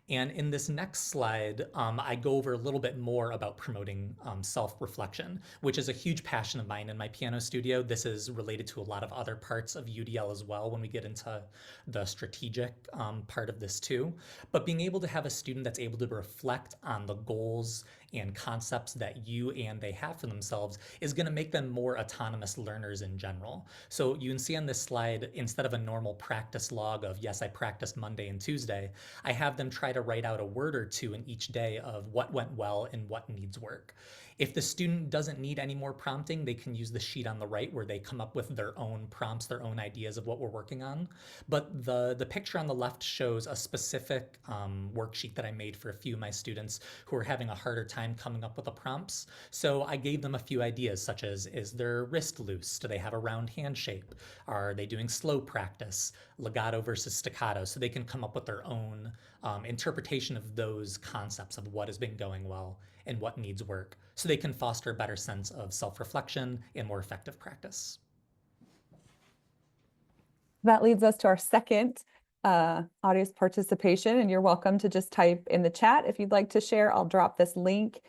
And in this next slide, I go over a little bit more about promoting self-reflection, which is a huge passion of mine in my piano studio. This is related to a lot of other parts of UDL as well when we get into the strategic part of this too. But being able to have a student that's able to reflect on the goals and concepts that you and they have for themselves is going to make them more autonomous learners in general. So you can see on this slide, instead of a normal practice log of, yes, I practiced Monday and Tuesday, I have them try to write out a word or two in each day of what went well and what needs work. If the student doesn't need any more prompting, they can use the sheet on the right where they come up with their own prompts, their own ideas of what we're working on. But the picture on the left shows a specific worksheet that I made for a few of my students who are having a harder time time coming up with the prompts. So I gave them a few ideas, such as, is their wrist loose? Do they have a round hand shape? Are they doing slow practice, legato versus staccato? So they can come up with their own interpretation of those concepts of what has been going well and what needs work, so they can foster a better sense of self-reflection and more effective practice. That leads us to our second audience participation, and you're welcome to just type in the chat if you'd like to share. I'll drop this link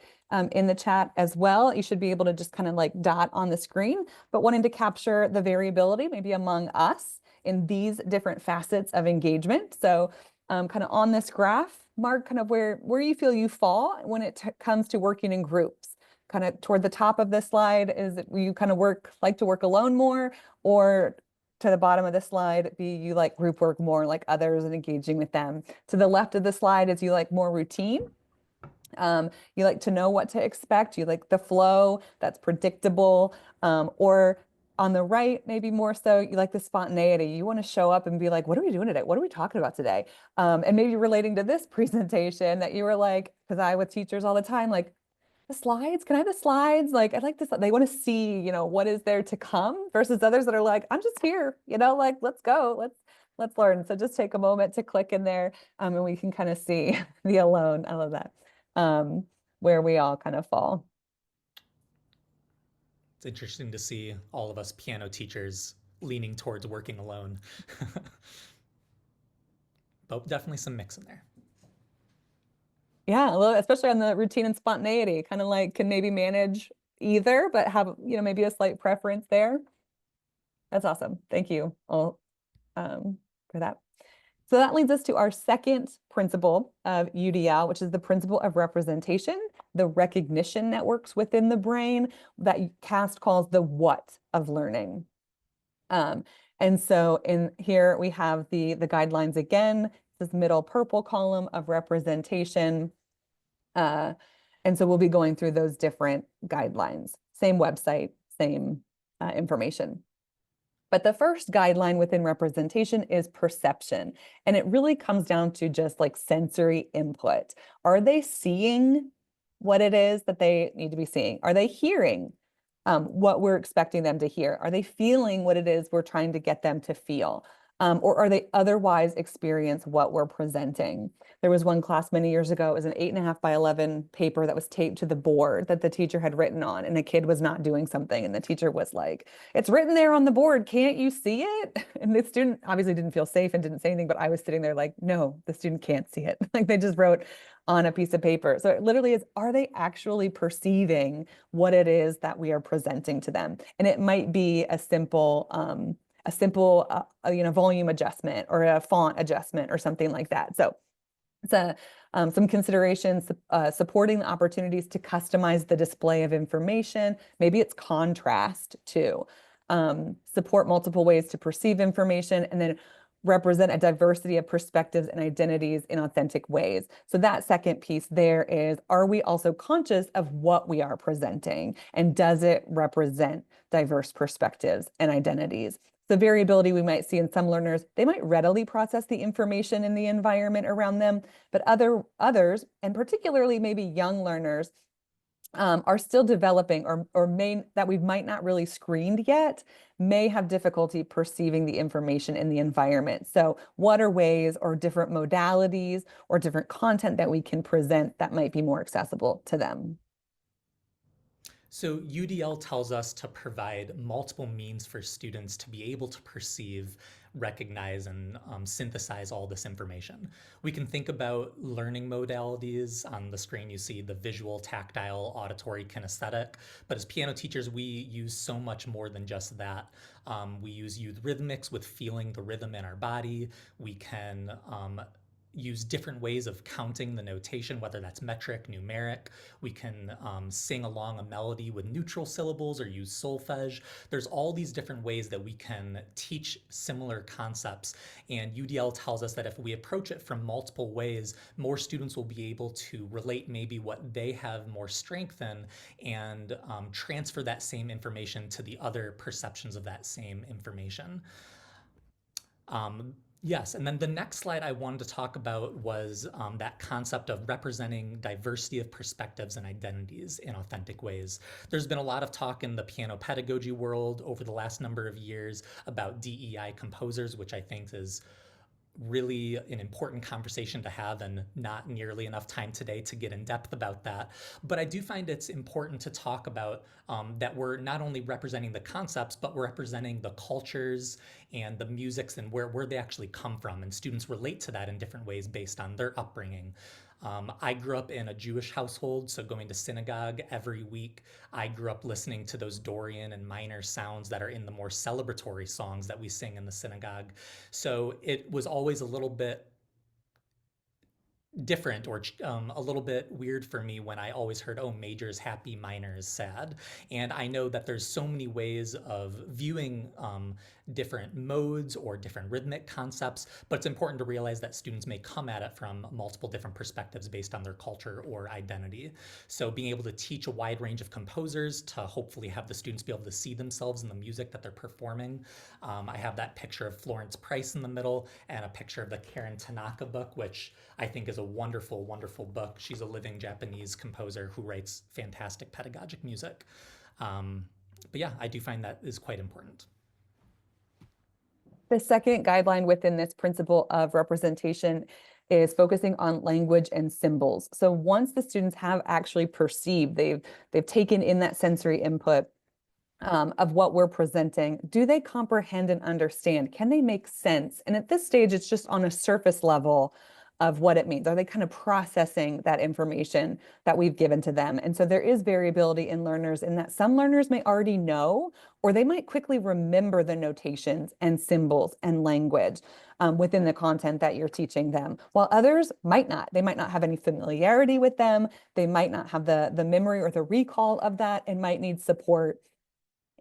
in the chat as well. You should be able to just kind of like dot on the screen, but wanting to capture the variability maybe among us in these different facets of engagement. So kind of on this graph, mark kind of where you feel you fall when it comes to working in groups. Kind of toward the top of this slide, is it you kind of like to work alone more, or to the bottom of the slide, you like group work more, like others and engaging with them. To the left of the slide is you like more routine. You like to know what to expect. You like the flow that's predictable. Or on the right, maybe more so, you like the spontaneity. You want to show up and be like, what are we doing today? What are we talking about today? And maybe relating to this presentation that you were like, because I with teachers all the time, like, the slides, can I have the slides? Like, I'd like this. They want to see, what is there to come, versus others that are like, I'm just here, like, let's go, let's learn. So just take a moment to click in there, and we can kind of see the alone. I love that. Where we all kind of fall. It's interesting to see all of us piano teachers leaning towards working alone. But definitely some mix in there. Yeah, well, especially on the routine and spontaneity, kind of like can maybe manage either, but have, maybe a slight preference there. That's awesome. Thank you all for that. So that leads us to our second principle of UDL, which is the principle of representation, the recognition networks within the brain that CAST calls the what of learning. And so in here we have the guidelines again, this middle purple column of representation. And so we'll be going through those different guidelines, same website, same information. But the first guideline within representation is perception. And it really comes down to just like sensory input. Are they seeing what it is that they need to be seeing? Are they hearing what we're expecting them to hear? Are they feeling what it is we're trying to get them to feel? Or are they otherwise experience what we're presenting? There was one class many years ago, it was an 8.5 by 11 paper that was taped to the board that the teacher had written on, and the kid was not doing something. And the teacher was like, it's written there on the board, can't you see it? And the student obviously didn't feel safe and didn't say anything, but I was sitting there like, no, the student can't see it. Like they just wrote on a piece of paper. So it literally is, are they actually perceiving what it is that we are presenting to them? And it might be a simple volume adjustment or a font adjustment or something like that. So it's some considerations, supporting the opportunities to customize the display of information. Maybe it's contrast too. Support multiple ways to perceive information, and then represent a diversity of perspectives and identities in authentic ways. So that second piece there is, are we also conscious of what we are presenting? And does it represent diverse perspectives and identities? The variability we might see in some learners, they might readily process the information in the environment around them, but others, and particularly maybe young learners, are still developing that we might not really screened yet, may have difficulty perceiving the information in the environment. So what are ways or different modalities or different content that we can present that might be more accessible to them? So UDL tells us to provide multiple means for students to be able to perceive, recognize, and synthesize all this information. We can think about learning modalities. On the screen, you see the visual, tactile, auditory, kinesthetic. But as piano teachers, we use so much more than just that. We use rhythmics with feeling the rhythm in our body. We can use different ways of counting the notation, whether that's metric, numeric. We can sing along a melody with neutral syllables or use solfege. There's all these different ways that we can teach similar concepts. And UDL tells us that if we approach it from multiple ways, more students will be able to relate maybe what they have more strength in and transfer that same information to the other perceptions of that same information. Yes, and then the next slide I wanted to talk about was that concept of representing diversity of perspectives and identities in authentic ways. There's been a lot of talk in the piano pedagogy world over the last number of years about DEI composers, which I think is really an important conversation to have and not nearly enough time today to get in depth about that. But I do find it's important to talk about that we're not only representing the concepts, but we're representing the cultures and the musics and where they actually come from. And students relate to that in different ways based on their upbringing. I grew up in a Jewish household, so going to synagogue every week. I grew up listening to those Dorian and minor sounds that are in the more celebratory songs that we sing in the synagogue. So it was always a little bit different or a little bit weird for me when I always heard, oh, major is happy, minor is sad. And I know that there's so many ways of viewing different modes or different rhythmic concepts, but it's important to realize that students may come at it from multiple different perspectives based on their culture or identity. So being able to teach a wide range of composers to hopefully have the students be able to see themselves in the music that they're performing. I have that picture of Florence Price in the middle and a picture of the Karen Tanaka book, which I think is a wonderful, wonderful book. She's a living Japanese composer who writes fantastic pedagogic music. But yeah, I do find that is quite important. The second guideline within this principle of representation is focusing on language and symbols. So once the students have actually perceived, they've taken in that sensory input of what we're presenting, do they comprehend and understand? Can they make sense? And at this stage, it's just on a surface level of what it means. Are they kind of processing that information that we've given to them? And so there is variability in learners in that some learners may already know, or they might quickly remember the notations and symbols and language within the content that you're teaching them, while others might not. They might not have any familiarity with them. They might not have the memory or the recall of that and might need support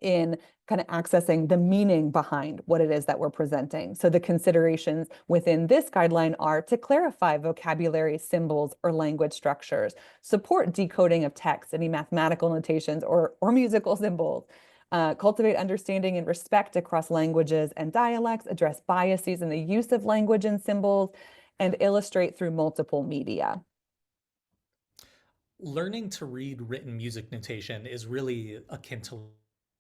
in kind of accessing the meaning behind what it is that we're presenting. So the considerations within this guideline are to clarify vocabulary, symbols, or language structures, support decoding of text, any mathematical notations or musical symbols, cultivate understanding and respect across languages and dialects, address biases in the use of language and symbols, and illustrate through multiple media. Learning to read written music notation is really akin to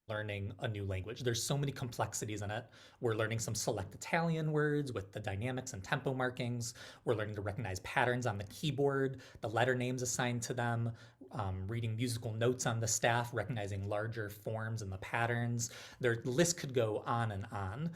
learning a new language. There's so many complexities in it. We're learning some select Italian words with the dynamics and tempo markings. We're learning to recognize patterns on the keyboard, the letter names assigned to them, reading musical notes on the staff, recognizing larger forms and the patterns. The list could go on and on.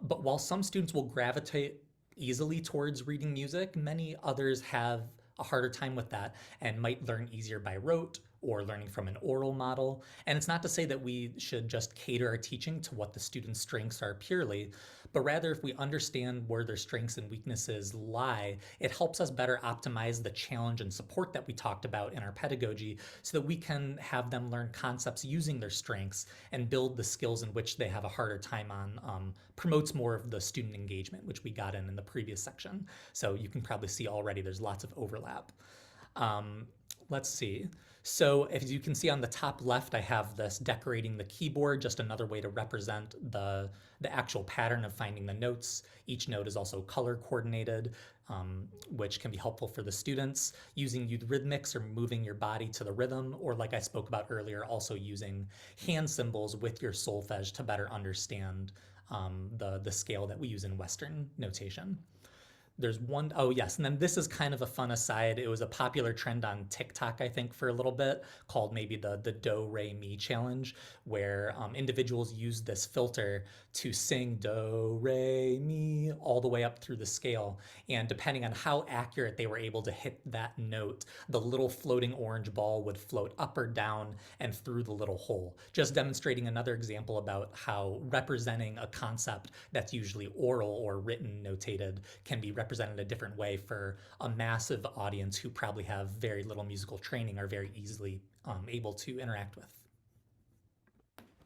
But while some students will gravitate easily towards reading music, many others have a harder time with that and might learn easier by rote or learning from an oral model. And it's not to say that we should just cater our teaching to what the students' strengths are purely, but rather if we understand where their strengths and weaknesses lie, it helps us better optimize the challenge and support that we talked about in our pedagogy so that we can have them learn concepts using their strengths and build the skills in which they have a harder time on, promotes more of the student engagement, which we got in the previous section. So you can probably see already there's lots of overlap. Let's see. So as you can see on the top left, I have this decorating the keyboard, just another way to represent the actual pattern of finding the notes. Each note is also color coordinated, which can be helpful for the students. Using eurythmics or moving your body to the rhythm, or like I spoke about earlier, also using hand symbols with your solfege to better understand the scale that we use in Western notation. There's one, oh yes, and then this is kind of a fun aside. It was a popular trend on TikTok, I think, for a little bit, called maybe the do, re, mi challenge, where individuals use this filter to sing do, re, mi all the way up through the scale. And depending on how accurate they were able to hit that note, the little floating orange ball would float up or down and through the little hole. Just demonstrating another example about how representing a concept that's usually oral or written notated can be represented a different way for a massive audience who probably have very little musical training, are very easily able to interact with.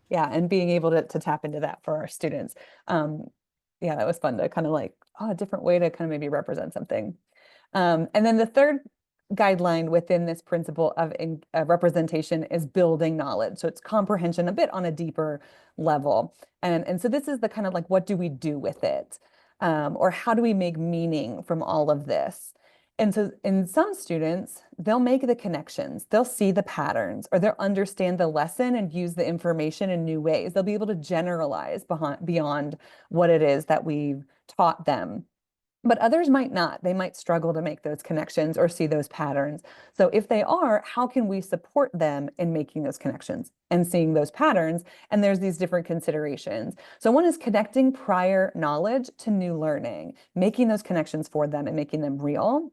Yeah, and being able to tap into that for our students. Yeah, that was fun to kind of like, oh, a different way to kind of maybe represent something. And then the third guideline within this principle of representation is building knowledge. So it's comprehension a bit on a deeper level. And so this is the kind of like, what do we do with it? Or how do we make meaning from all of this? And so in some students, they'll make the connections, they'll see the patterns, or they'll understand the lesson and use the information in new ways. They'll be able to generalize beyond what it is that we've taught them. But others might not. They might struggle to make those connections or see those patterns. So if they are, how can we support them in making those connections and seeing those patterns? And there's these different considerations. So one is connecting prior knowledge to new learning, making those connections for them and making them real.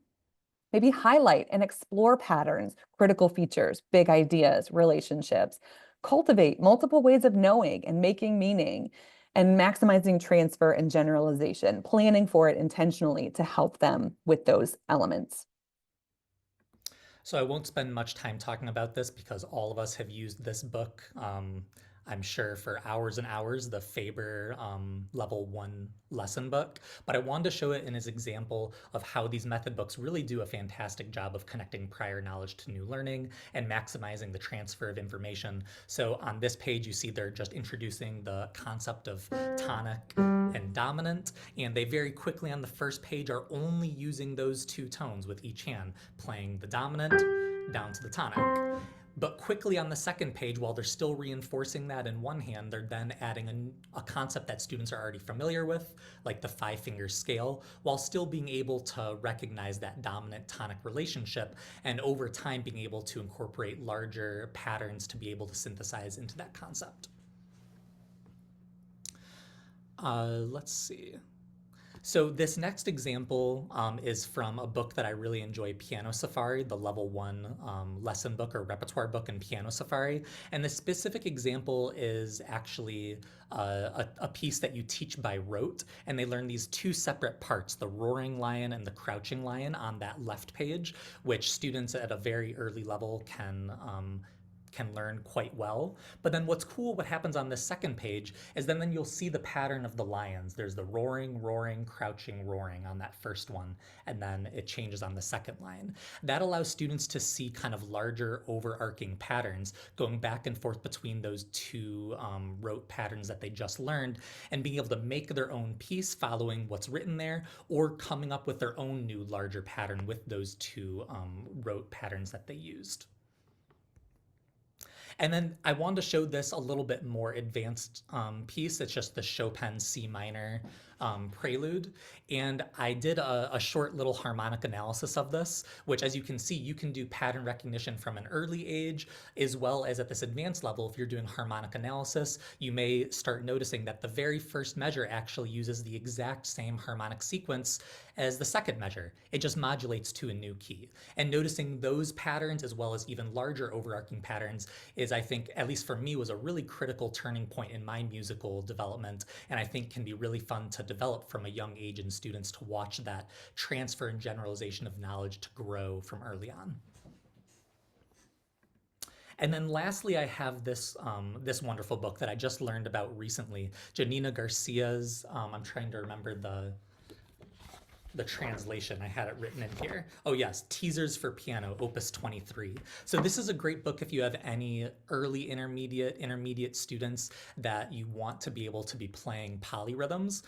Maybe highlight and explore patterns, critical features, big ideas, relationships. Cultivate multiple ways of knowing and making meaning, and maximizing transfer and generalization, planning for it intentionally to help them with those elements. So I won't spend much time talking about this because all of us have used this book, I'm sure, for hours and hours, the Faber level 1 lesson book. But I wanted to show it in his example of how these method books really do a fantastic job of connecting prior knowledge to new learning and maximizing the transfer of information. So on this page, you see they're just introducing the concept of tonic and dominant, and they very quickly on the first page are only using those two tones with each hand, playing the dominant down to the tonic. But quickly on the second page, while they're still reinforcing that in one hand, they're then adding a concept that students are already familiar with, like the 5-finger scale, while still being able to recognize that dominant tonic relationship, and over time being able to incorporate larger patterns to be able to synthesize into that concept. Let's see. So this next example is from a book that I really enjoy, Piano Safari, the level 1 lesson book or repertoire book in Piano Safari. And the specific example is actually a piece that you teach by rote, and they learn these two separate parts, the roaring lion and the crouching lion, on that left page, which students at a very early level can learn quite well. But then what's cool, what happens on this second page is then you'll see the pattern of the lions. There's the roaring, roaring, crouching, roaring on that first one, and then it changes on the second line. That allows students to see kind of larger overarching patterns going back and forth between those two rote patterns that they just learned, and being able to make their own piece following what's written there, or coming up with their own new larger pattern with those two rote patterns that they used. And then I wanted to show this a little bit more advanced piece. It's just the Chopin C minor prelude. And I did a short little harmonic analysis of this, which, as you can see, you can do pattern recognition from an early age, as well as at this advanced level. If you're doing harmonic analysis, you may start noticing that the very first measure actually uses the exact same harmonic sequence as the second measure. It just modulates to a new key. And noticing those patterns, as well as even larger overarching patterns, is, I think, at least for me, was a really critical turning point in my musical development, and I think can be really fun to develop from a young age in students, to watch that transfer and generalization of knowledge to grow from early on. And then lastly, I have this this wonderful book that I just learned about recently, Janina Garcia's, I'm trying to remember the translation. I had it written in here. Oh yes, Teasers for Piano, Opus 23. So this is a great book if you have any early intermediate students that you want to be able to be playing polyrhythms.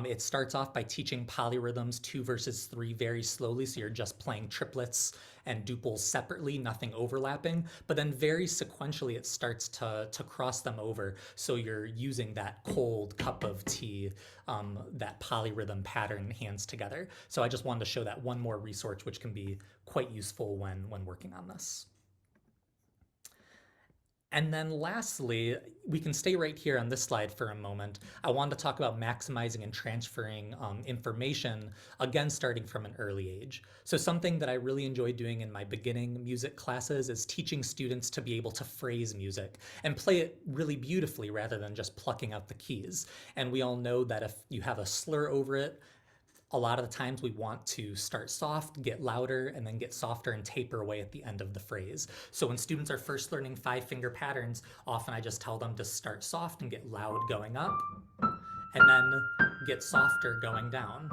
It starts off by teaching polyrhythms 2 versus 3 very slowly, so you're just playing triplets and duples separately, nothing overlapping, but then very sequentially it starts to cross them over, so you're using that cold cup of tea, that polyrhythm pattern hands together. So I just wanted to show that one more resource which can be quite useful when working on this. And then lastly, we can stay right here on this slide for a moment. I wanted to talk about maximizing and transferring information, again, starting from an early age. So something that I really enjoy doing in my beginning music classes is teaching students to be able to phrase music and play it really beautifully rather than just plucking out the keys. And we all know that if you have a slur over it, a lot of the times we want to start soft, get louder, and then get softer and taper away at the end of the phrase. So when students are first learning 5-finger patterns, often I just tell them to start soft and get loud going up, and then get softer going down.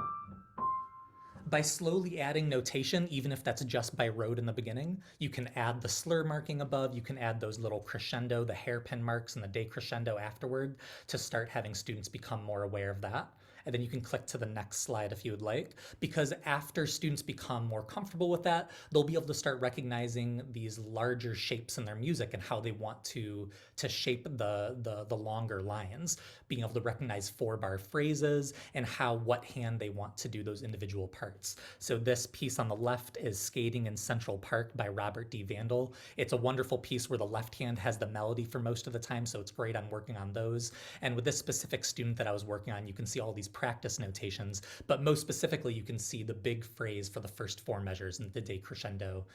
By slowly adding notation, even if that's just by rote in the beginning, you can add the slur marking above, you can add those little crescendo, the hairpin marks, and the decrescendo afterward to start having students become more aware of that. and then you can click to the next slide if you would like, because after students become more comfortable with that, they'll be able to start recognizing these larger shapes in their music and how they want to shape the longer lines, being able to recognize 4-bar phrases and what hand they want to do those individual parts. So this piece on the left is Skating in Central Park by Robert D. Vandal. It's a wonderful piece where the left hand has the melody for most of the time, so it's great on working on those. And with this specific student that I was working on, you can see all these practice notations, but most specifically, you can see the big phrase for the first 4 measures and the decrescendo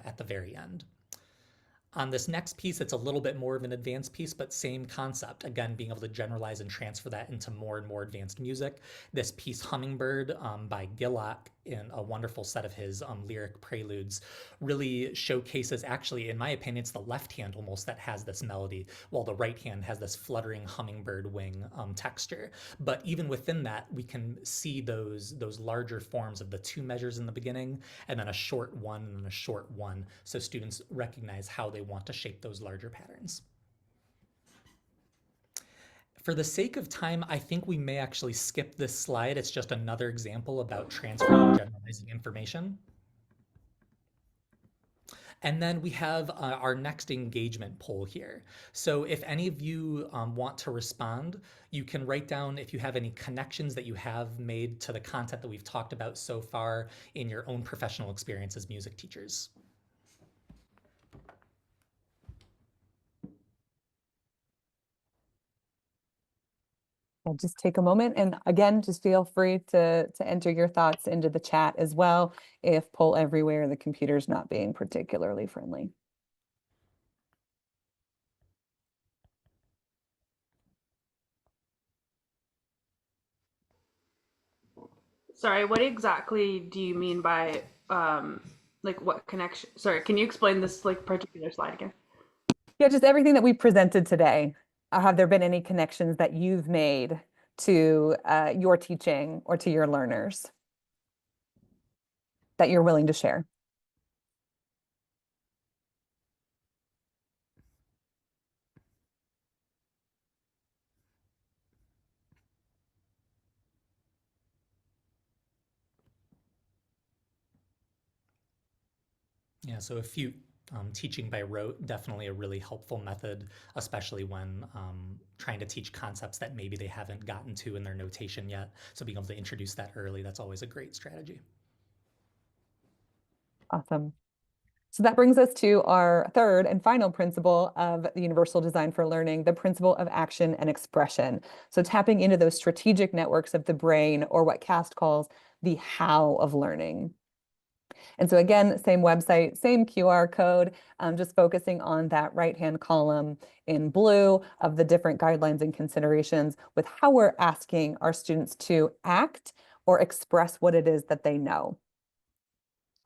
at the very end. On this next piece, it's a little bit more of an advanced piece, but same concept. Again, being able to generalize and transfer that into more and more advanced music. This piece, Hummingbird by Gillock, in a wonderful set of his lyric preludes, really showcases, actually, in my opinion, it's the left hand almost that has this melody, while the right hand has this fluttering hummingbird wing texture. But even within that, we can see those larger forms of the 2 measures in the beginning, and then a short 1 and then a short 1, so students recognize how they want to shape those larger patterns. For the sake of time, I think we may actually skip this slide. It's just another example about transferring and generalizing information. And then we have our next engagement poll here. So if any of you want to respond, you can write down if you have any connections that you have made to the content that we've talked about so far in your own professional experience as music teachers. I'll just take a moment, and again, just feel free to enter your thoughts into the chat as well if Poll Everywhere, the computer's not being particularly friendly. Sorry, what exactly do you mean by like what connection? Sorry, can you explain this like particular slide again? Yeah, just everything that we presented today. Have there been any connections that you've made to your teaching or to your learners that you're willing to share? Yeah, so a few teaching by rote, definitely a really helpful method, especially when trying to teach concepts that maybe they haven't gotten to in their notation yet. So being able to introduce that early, that's always a great strategy. Awesome. So that brings us to our third and final principle of the Universal Design for Learning, the principle of action and expression. So tapping into those strategic networks of the brain, or what CAST calls the how of learning. And so again, same website, same QR code, just focusing on that right-hand column in blue of the different guidelines and considerations with how we're asking our students to act or express what it is that they know.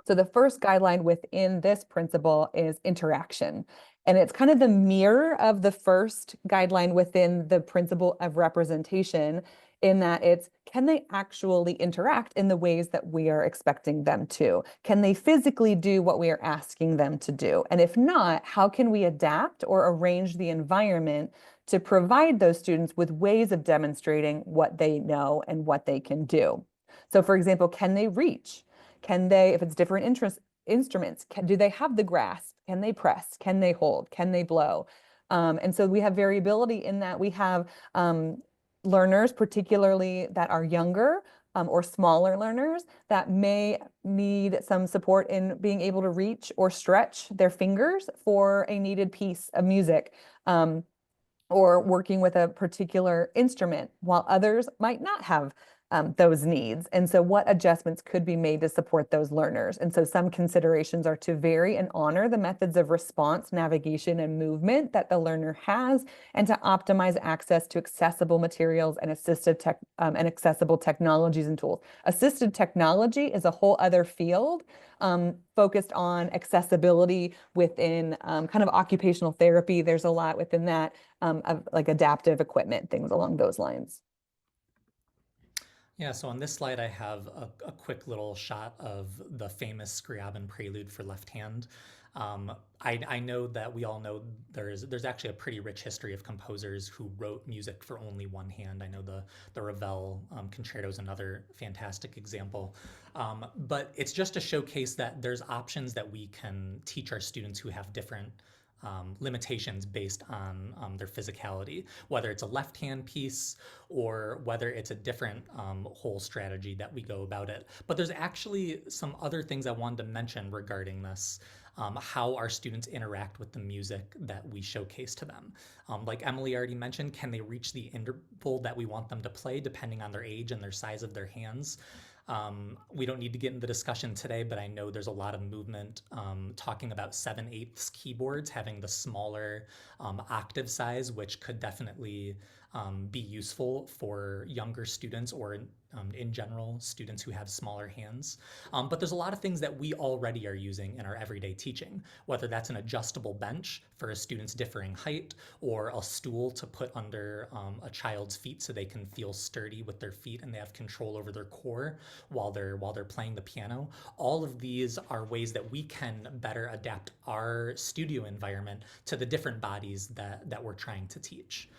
So the first guideline within this principle is interaction. And it's kind of the mirror of the first guideline within the principle of representation, in that it's, can they actually interact in the ways that we are expecting them to? Can they physically do what we are asking them to do? And if not, how can we adapt or arrange the environment to provide those students with ways of demonstrating what they know and what they can do? So for example, can they reach? Can they, if it's different instruments, do they have the grasp? Can they press? Can they hold? Can they blow? And so we have variability in that we have learners, particularly that are younger or smaller learners, that may need some support in being able to reach or stretch their fingers for a needed piece of music. Or working with a particular instrument, while others might not have those needs. And so what adjustments could be made to support those learners? And so some considerations are to vary and honor the methods of response, navigation, and movement that the learner has, and to optimize access to accessible materials and accessible technologies and tools. Assisted technology is a whole other field focused on accessibility within kind of occupational therapy. There's a lot within that of like adaptive equipment, things along those lines. Yeah, so on this slide, I have a quick little shot of the famous Scriabin prelude for left hand. I know that we all know there's actually a pretty rich history of composers who wrote music for only one hand. I know the Ravel concerto is another fantastic example. But it's just to showcase that there's options that we can teach our students who have different limitations based on their physicality, whether it's a left hand piece or whether it's a different whole strategy that we go about it. But there's actually some other things I wanted to mention regarding this. How our students interact with the music that we showcase to them. Like Emily already mentioned, can they reach the interval that we want them to play depending on their age and their size of their hands? We don't need to get into the discussion today, but I know there's a lot of movement talking about 7/8 keyboards having the smaller octave size, which could definitely be useful for younger students or in general, students who have smaller hands. But there's a lot of things that we already are using in our everyday teaching, whether that's an adjustable bench for a student's differing height or a stool to put under a child's feet so they can feel sturdy with their feet and they have control over their core while they're playing the piano. All of these are ways that we can better adapt our studio environment to the different bodies that we're trying to teach.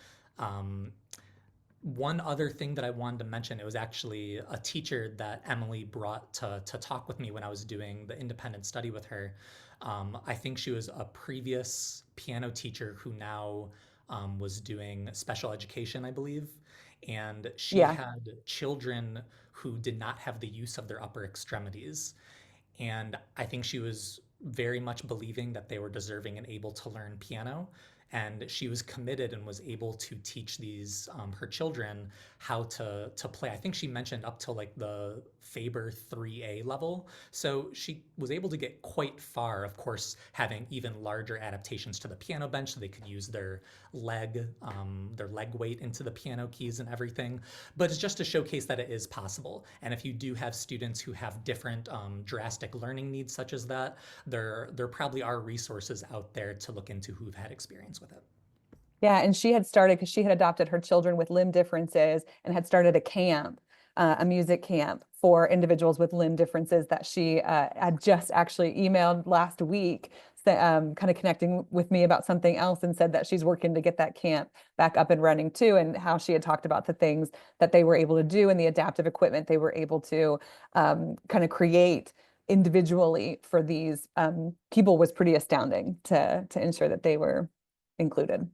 One other thing that I wanted to mention, it was actually a teacher that Emily brought to talk with me when I was doing the independent study with her. I think she was a previous piano teacher who now was doing special education, I believe. And she Yeah. had children who did not have the use of their upper extremities. And I think she was very much believing that they were deserving and able to learn piano. And she was committed and was able to teach these her children how to play. I think she mentioned up to like the Faber 3A level. So she was able to get quite far, of course, having even larger adaptations to the piano bench so they could use their leg weight into the piano keys and everything. But it's just to showcase that it is possible. And if you do have students who have different drastic learning needs such as that, there probably are resources out there to look into who've had experience with it. Yeah, and she had started because she had adopted her children with limb differences and had started a camp, a music camp for individuals with limb differences that she had just actually emailed last week, kind of connecting with me about something else and said that she's working to get that camp back up and running too, and how she had talked about the things that they were able to do and the adaptive equipment they were able to kind of create individually for these people was pretty astounding to ensure that they were included.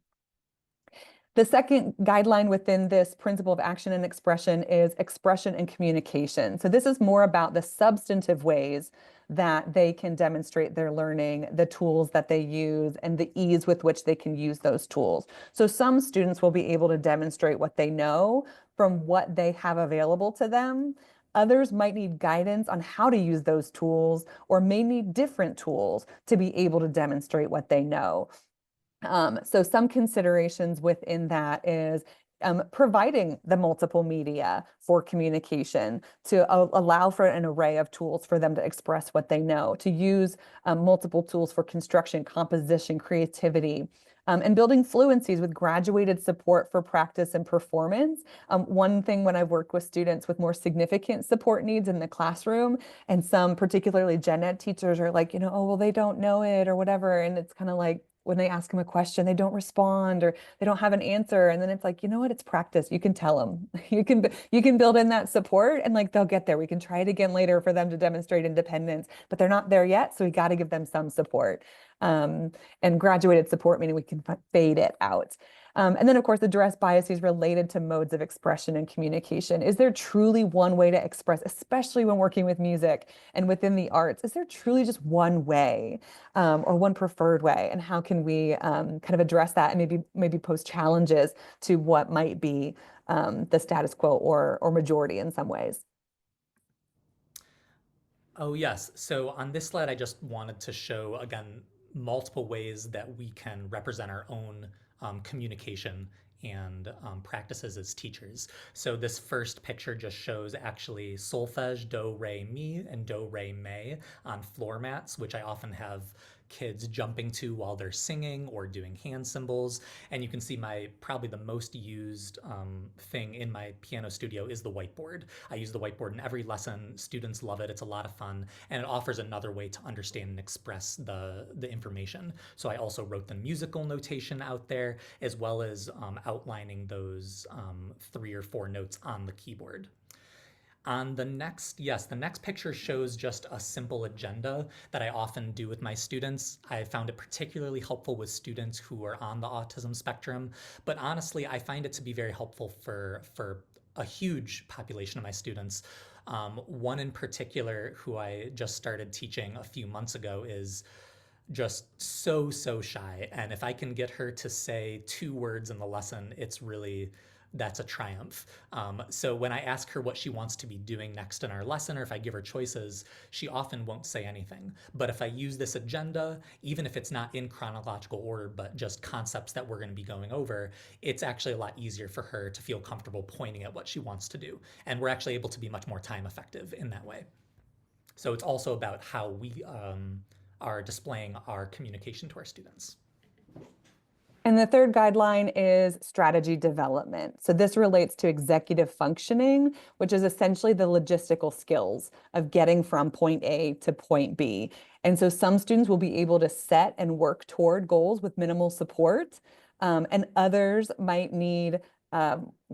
The second guideline within this principle of action and expression is expression and communication. So this is more about the substantive ways that they can demonstrate their learning, the tools that they use, and the ease with which they can use those tools. So some students will be able to demonstrate what they know from what they have available to them. Others might need guidance on how to use those tools or may need different tools to be able to demonstrate what they know. So some considerations within that is providing the multiple media for communication to allow for an array of tools for them to express what they know, to use multiple tools for construction, composition, creativity, and building fluencies with graduated support for practice and performance. One thing when I've worked with students with more significant support needs in the classroom, and some particularly gen ed teachers are like, oh, well, they don't know it or whatever. And it's kind of like, when they ask them a question, they don't respond or they don't have an answer. And then it's like, you know what? It's practice. You can tell them. You can build in that support and like they'll get there. We can try it again later for them to demonstrate independence, but they're not there yet. So we got to give them some support. And graduated support, meaning we can fade it out. And then, of course, address biases related to modes of expression and communication. Is there truly one way to express, especially when working with music and within the arts? Is there truly just one way or one preferred way? And how can we kind of address that and maybe pose challenges to what might be the status quo or majority in some ways? Oh, yes. So on this slide, I just wanted to show, again, multiple ways that we can represent our own communication and practices as teachers. So this first picture just shows actually solfege, do, re, mi, and do, re, mi on floor mats, which I often have kids jumping to while they're singing or doing hand symbols. And you can see probably the most used thing in my piano studio is the whiteboard. I use the whiteboard in every lesson. Students love it. It's a lot of fun, and it offers another way to understand and express the information. So I also wrote the musical notation out there, as well as outlining those 3 or 4 notes on the keyboard. On the next picture shows just a simple agenda that I often do with my students. I found it particularly helpful with students who are on the autism spectrum, but honestly, I find it to be very helpful for a huge population of my students. One in particular who I just started teaching a few months ago is just so shy, and if I can get her to say 2 words in the lesson, that's a triumph. So when I ask her what she wants to be doing next in our lesson, or if I give her choices, she often won't say anything. But if I use this agenda, even if it's not in chronological order, but just concepts that we're going to be going over, it's actually a lot easier for her to feel comfortable pointing at what she wants to do. And we're actually able to be much more time effective in that way. So it's also about how we are displaying our communication to our students. And the third guideline is strategy development. So this relates to executive functioning, which is essentially the logistical skills of getting from point A to point B. And so some students will be able to set and work toward goals with minimal support, and others might need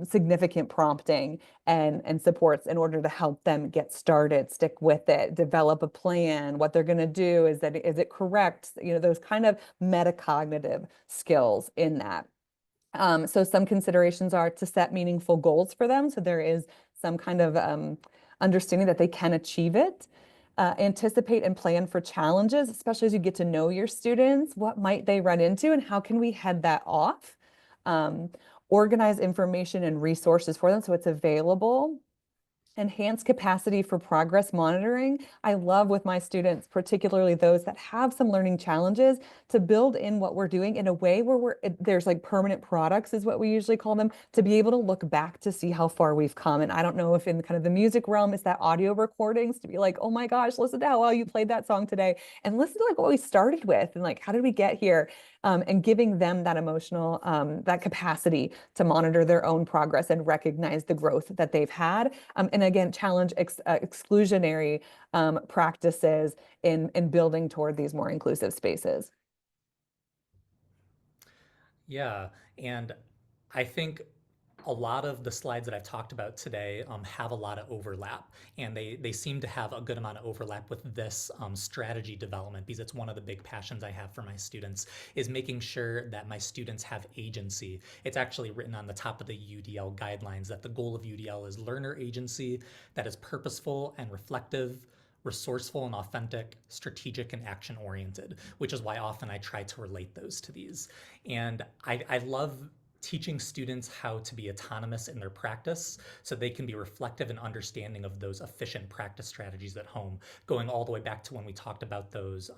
significant prompting and supports in order to help them get started, stick with it, develop a plan, what they're going to do, is it correct? Those kind of metacognitive skills in that. So some considerations are to set meaningful goals for them. So there is some kind of understanding that they can achieve it. Anticipate and plan for challenges, especially as you get to know your students. What might they run into and how can we head that off? Organize information and resources for them so it's available. Enhance capacity for progress monitoring. I love with my students, particularly those that have some learning challenges, to build in what we're doing in a way where there's like permanent products is what we usually call them, to be able to look back to see how far we've come. And I don't know if in kind of the music realm, it's that audio recordings to be like, oh my gosh, listen to how well you played that song today. And listen to like what we started with and like, how did we get here? And giving them that emotional, that capacity to monitor their own progress and recognize the growth that they've had. And again, challenge exclusionary practices in building toward these more inclusive spaces. Yeah, and I think a lot of the slides that I've talked about today have a lot of overlap, and they seem to have a good amount of overlap with this strategy development, because it's one of the big passions I have for my students, is making sure that my students have agency. It's actually written on the top of the UDL guidelines that the goal of UDL is learner agency that is purposeful and reflective, resourceful and authentic, strategic and action oriented, which is why often I try to relate those to these. And I love teaching students how to be autonomous in their practice so they can be reflective and understanding of those efficient practice strategies at home, going all the way back to when we talked about those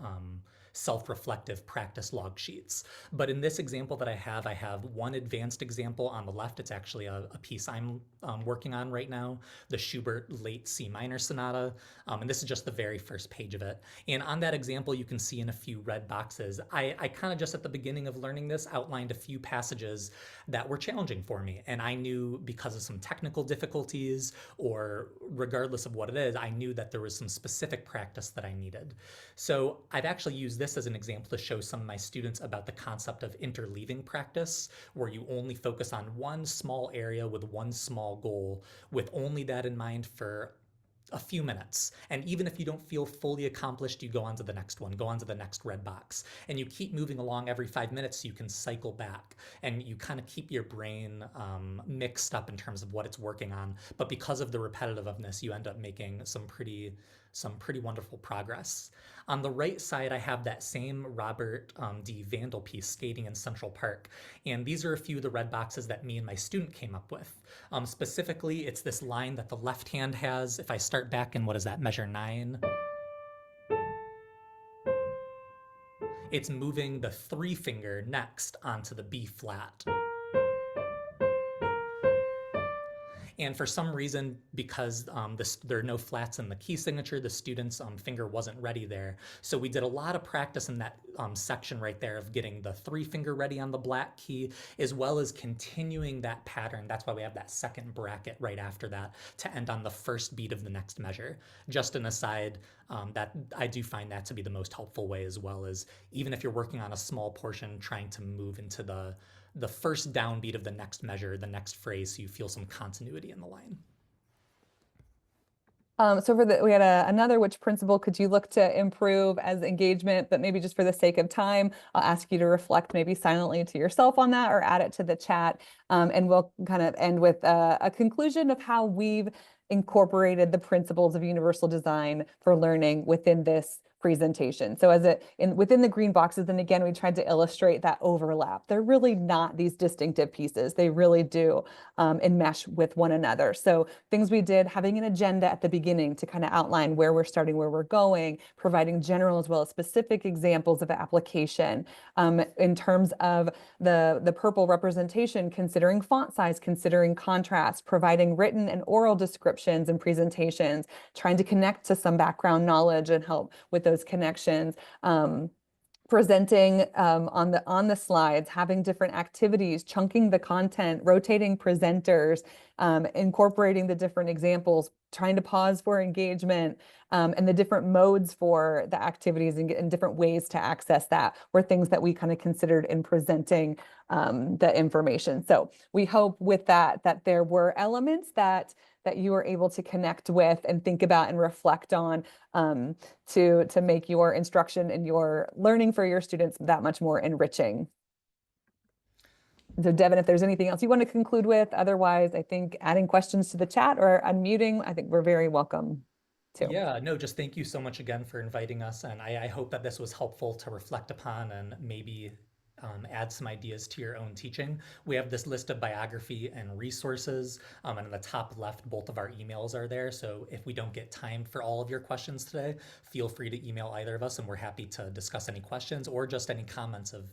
self-reflective practice log sheets. But in this example that I have one advanced example on the left. It's actually a piece I'm working on right now, the Schubert Late C Minor Sonata. And this is just the very first page of it. And on that example, you can see in a few red boxes, I kind of just at the beginning of learning this outlined a few passages that were challenging for me. And I knew because of some technical difficulties, or regardless of what it is, I knew that there was some specific practice that I needed. So I've actually used this as an example to show some of my students about the concept of interleaving practice, where you only focus on one small area with one small goal, with only that in mind for a few minutes. And even if you don't feel fully accomplished, you go on to the next one, go on to the next red box. And you keep moving along every 5 minutes so you can cycle back. And you kind of keep your brain mixed up in terms of what it's working on. But because of the repetitiveness, you end up making some pretty wonderful progress. On the right side, I have that same Robert D. Vandal piece, Skating in Central Park. And these are a few of the red boxes that me and my student came up with. Specifically, it's this line that the left hand has. If I start back in, what is that, measure 9? It's moving the 3 finger next onto the B flat. And for some reason, because there are no flats in the key signature, the student's finger wasn't ready there. So we did a lot of practice in that section right there of getting the 3-finger ready on the black key, as well as continuing that pattern. That's why we have that second bracket right after that to end on the first beat of the next measure. Just an aside, that I do find that to be the most helpful way, as well as even if you're working on a small portion, trying to move into the first downbeat of the next measure, the next phrase, so you feel some continuity in the line. So we had another, which principle could you look to improve as engagement, but maybe just for the sake of time, I'll ask you to reflect maybe silently to yourself on that or add it to the chat. And we'll kind of end with a conclusion of how we've incorporated the principles of universal design for learning within this presentation. So within the green boxes, and again, we tried to illustrate that overlap. They're really not these distinctive pieces. They really do enmesh with one another. So things we did, having an agenda at the beginning to kind of outline where we're starting, where we're going, providing general as well as specific examples of application. In terms of the purple representation, considering font size, considering contrast, providing written and oral descriptions and presentations, trying to connect to some background knowledge and help with those connections. Presenting on the slides, having different activities, chunking the content, rotating presenters, incorporating the different examples, trying to pause for engagement, and the different modes for the activities and different ways to access that were things that we kind of considered in presenting the information. So we hope with that there were elements that you were able to connect with and think about and reflect on to make your instruction and your learning for your students that much more enriching. So Devin, if there's anything else you want to conclude with, otherwise, I think adding questions to the chat or unmuting, I think we're very welcome too. Yeah, no, just thank you so much again for inviting us. And I hope that this was helpful to reflect upon and maybe add some ideas to your own teaching. We have this list of biography and resources, and in the top left, both of our emails are there. So if we don't get time for all of your questions today, feel free to email either of us, and we're happy to discuss any questions or just any comments of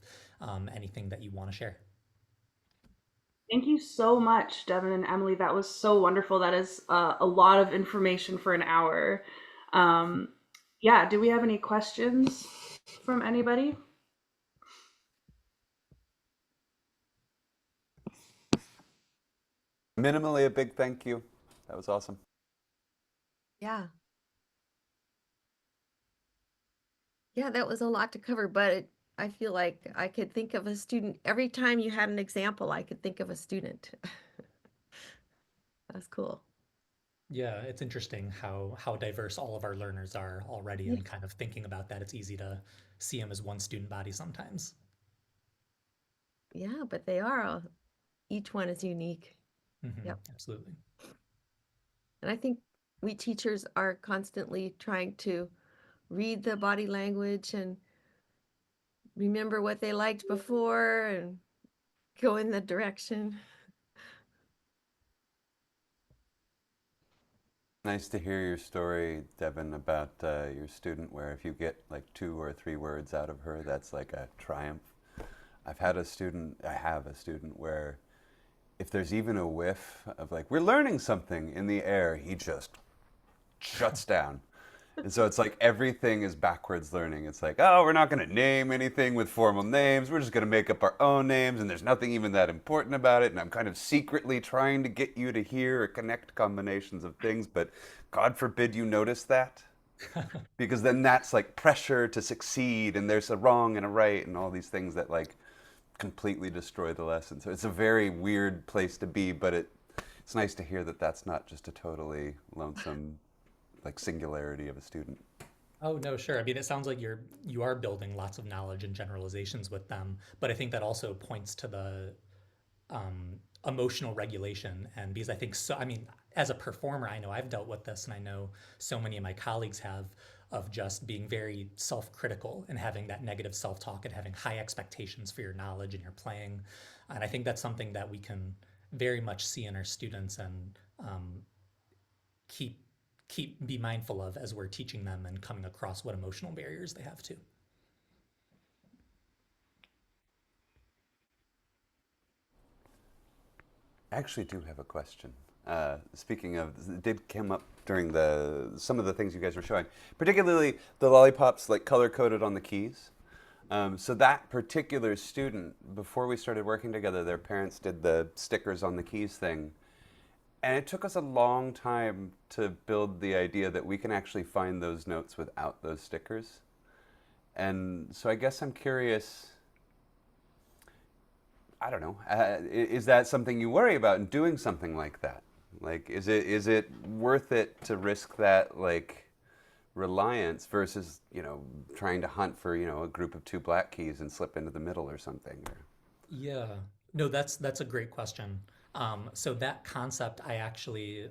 anything that you want to share. Thank you so much, Devin and Emily. That was so wonderful. That is a lot of information for an hour. Yeah, do we have any questions from anybody? Minimally a big thank you. That was awesome. Yeah. Yeah, that was a lot to cover, but I feel like I could think of a student. Every time you had an example, I could think of a student. That's cool. Yeah, it's interesting how diverse all of our learners are already, Yeah. and kind of thinking about that, it's easy to see them as one student body sometimes. Yeah, but they are each one is unique. Yep. Absolutely. And I think we teachers are constantly trying to read the body language and remember what they liked before and go in the direction. Nice to hear your story, Devin, about your student where if you get like 2 or 3 words out of her, that's like a triumph. I have a student where if there's even a whiff of like, we're learning something in the air, he just shuts down. And so it's like everything is backwards learning. It's like, oh, we're not going to name anything with formal names. We're just going to make up our own names, and there's nothing even that important about it. And I'm kind of secretly trying to get you to hear or connect combinations of things, but God forbid you notice that. Because then that's like pressure to succeed, and there's a wrong and a right, and all these things that like completely destroy the lesson. So it's a very weird place to be, but it's nice to hear that that's not just a totally lonesome like singularity of a student. Oh, no, sure. I mean, it sounds like you are building lots of knowledge and generalizations with them, but I think that also points to the emotional regulation. And because I think so, I mean, as a performer, I know I've dealt with this, and I know so many of my colleagues have, of just being very self-critical and having that negative self-talk and having high expectations for your knowledge and your playing. And I think that's something that we can very much see in our students and be mindful of as we're teaching them and coming across what emotional barriers they have too. I actually do have a question. Speaking of, it did come up during some of the things you guys were showing, particularly the lollipops like color coded on the keys. So that particular student, before we started working together, their parents did the stickers on the keys thing. And it took us a long time to build the idea that we can actually find those notes without those stickers. And so I guess I'm curious, I don't know, is that something you worry about in doing something like that? Like, is it worth it to risk that, like, reliance versus, trying to hunt for, a group of two black keys and slip into the middle or something? Yeah, no, that's a great question. So that concept, I actually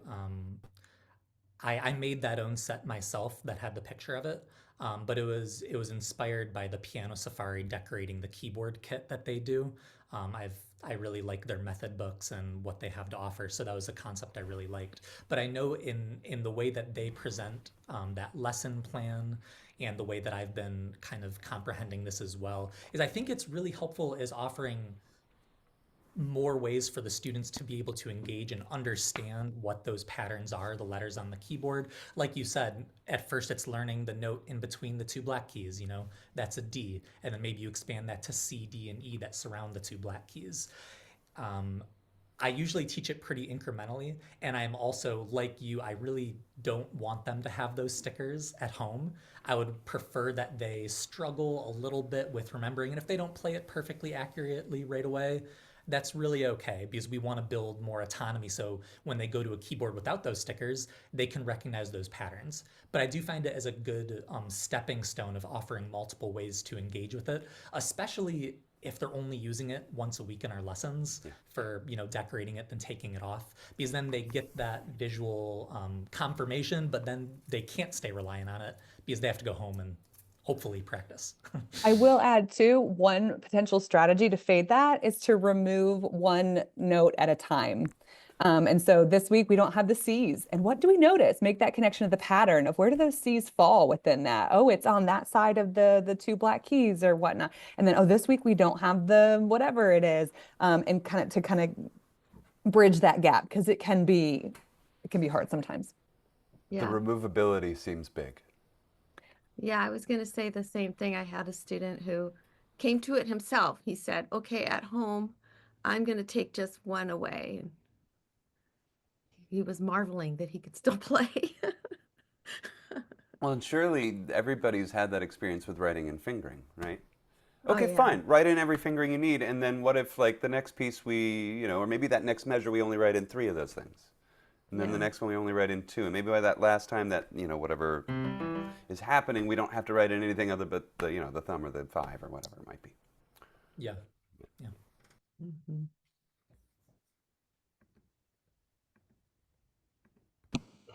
I made that own set myself that had the picture of it, but it was inspired by the Piano Safari decorating the keyboard kit that they do. I really like their method books and what they have to offer, so that was a concept I really liked. But I know in the way that they present that lesson plan and the way that I've been kind of comprehending this as well is I think it's really helpful is offering more ways for the students to be able to engage and understand what those patterns are, the letters on the keyboard. Like you said, at first it's learning the note in between the two black keys, that's a D. And then maybe you expand that to C, D, and E that surround the two black keys. I usually teach it pretty incrementally. And I'm also, like you, I really don't want them to have those stickers at home. I would prefer that they struggle a little bit with remembering. And if they don't play it perfectly accurately right away, that's really okay because we want to build more autonomy. So when they go to a keyboard without those stickers, they can recognize those patterns. But I do find it as a good stepping stone of offering multiple ways to engage with it, especially if they're only using it once a week in our lessons for, decorating it, then taking it off, because then they get that visual confirmation, but then they can't stay reliant on it because they have to go home and hopefully practice. I will add too, one potential strategy to fade that is to remove one note at a time. And so this week we don't have the C's. And what do we notice? Make that connection to the pattern of where do those C's fall within that? Oh, it's on that side of the two black keys or whatnot. And then, oh, this week we don't have the whatever it is. And kind of bridge that gap because it can be hard sometimes. The Yeah. removability seems big. Yeah, I was going to say the same thing. I had a student who came to it himself. He said, okay, at home, I'm going to take just one away. And he was marveling that he could still play. Well, and surely everybody's had that experience with writing and fingering, right? Oh, Okay, yeah. fine. Write in every fingering you need, and then what if, like, the next piece or maybe that next measure we only write in 3 of those things, and then the Yeah. next one we only write in 2, and maybe by that last time that whatever is happening, we don't have to write in anything other but the thumb or the 5 or whatever it might be. Yeah. Yeah. Mhm.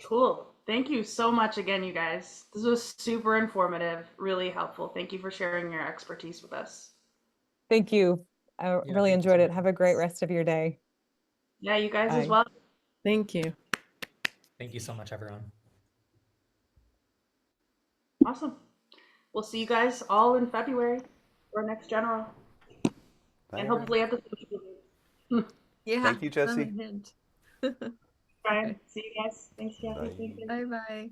Cool. Thank you so much again, you guys. This was super informative, really helpful. Thank you for sharing your expertise with us. Thank you. I Yeah, really thank you so enjoyed it. much. Have a great rest of your day. Yeah, you guys as Bye. well. Thank you. Thank you so much, everyone. Awesome. We'll see you guys all in February for our next general. Bye, And everyone. hopefully at the social media. Yeah. Thank you, Jesse. I'm a hint. Brian, see you guys. Thanks, Kathy. Bye. Thank you. Bye-bye.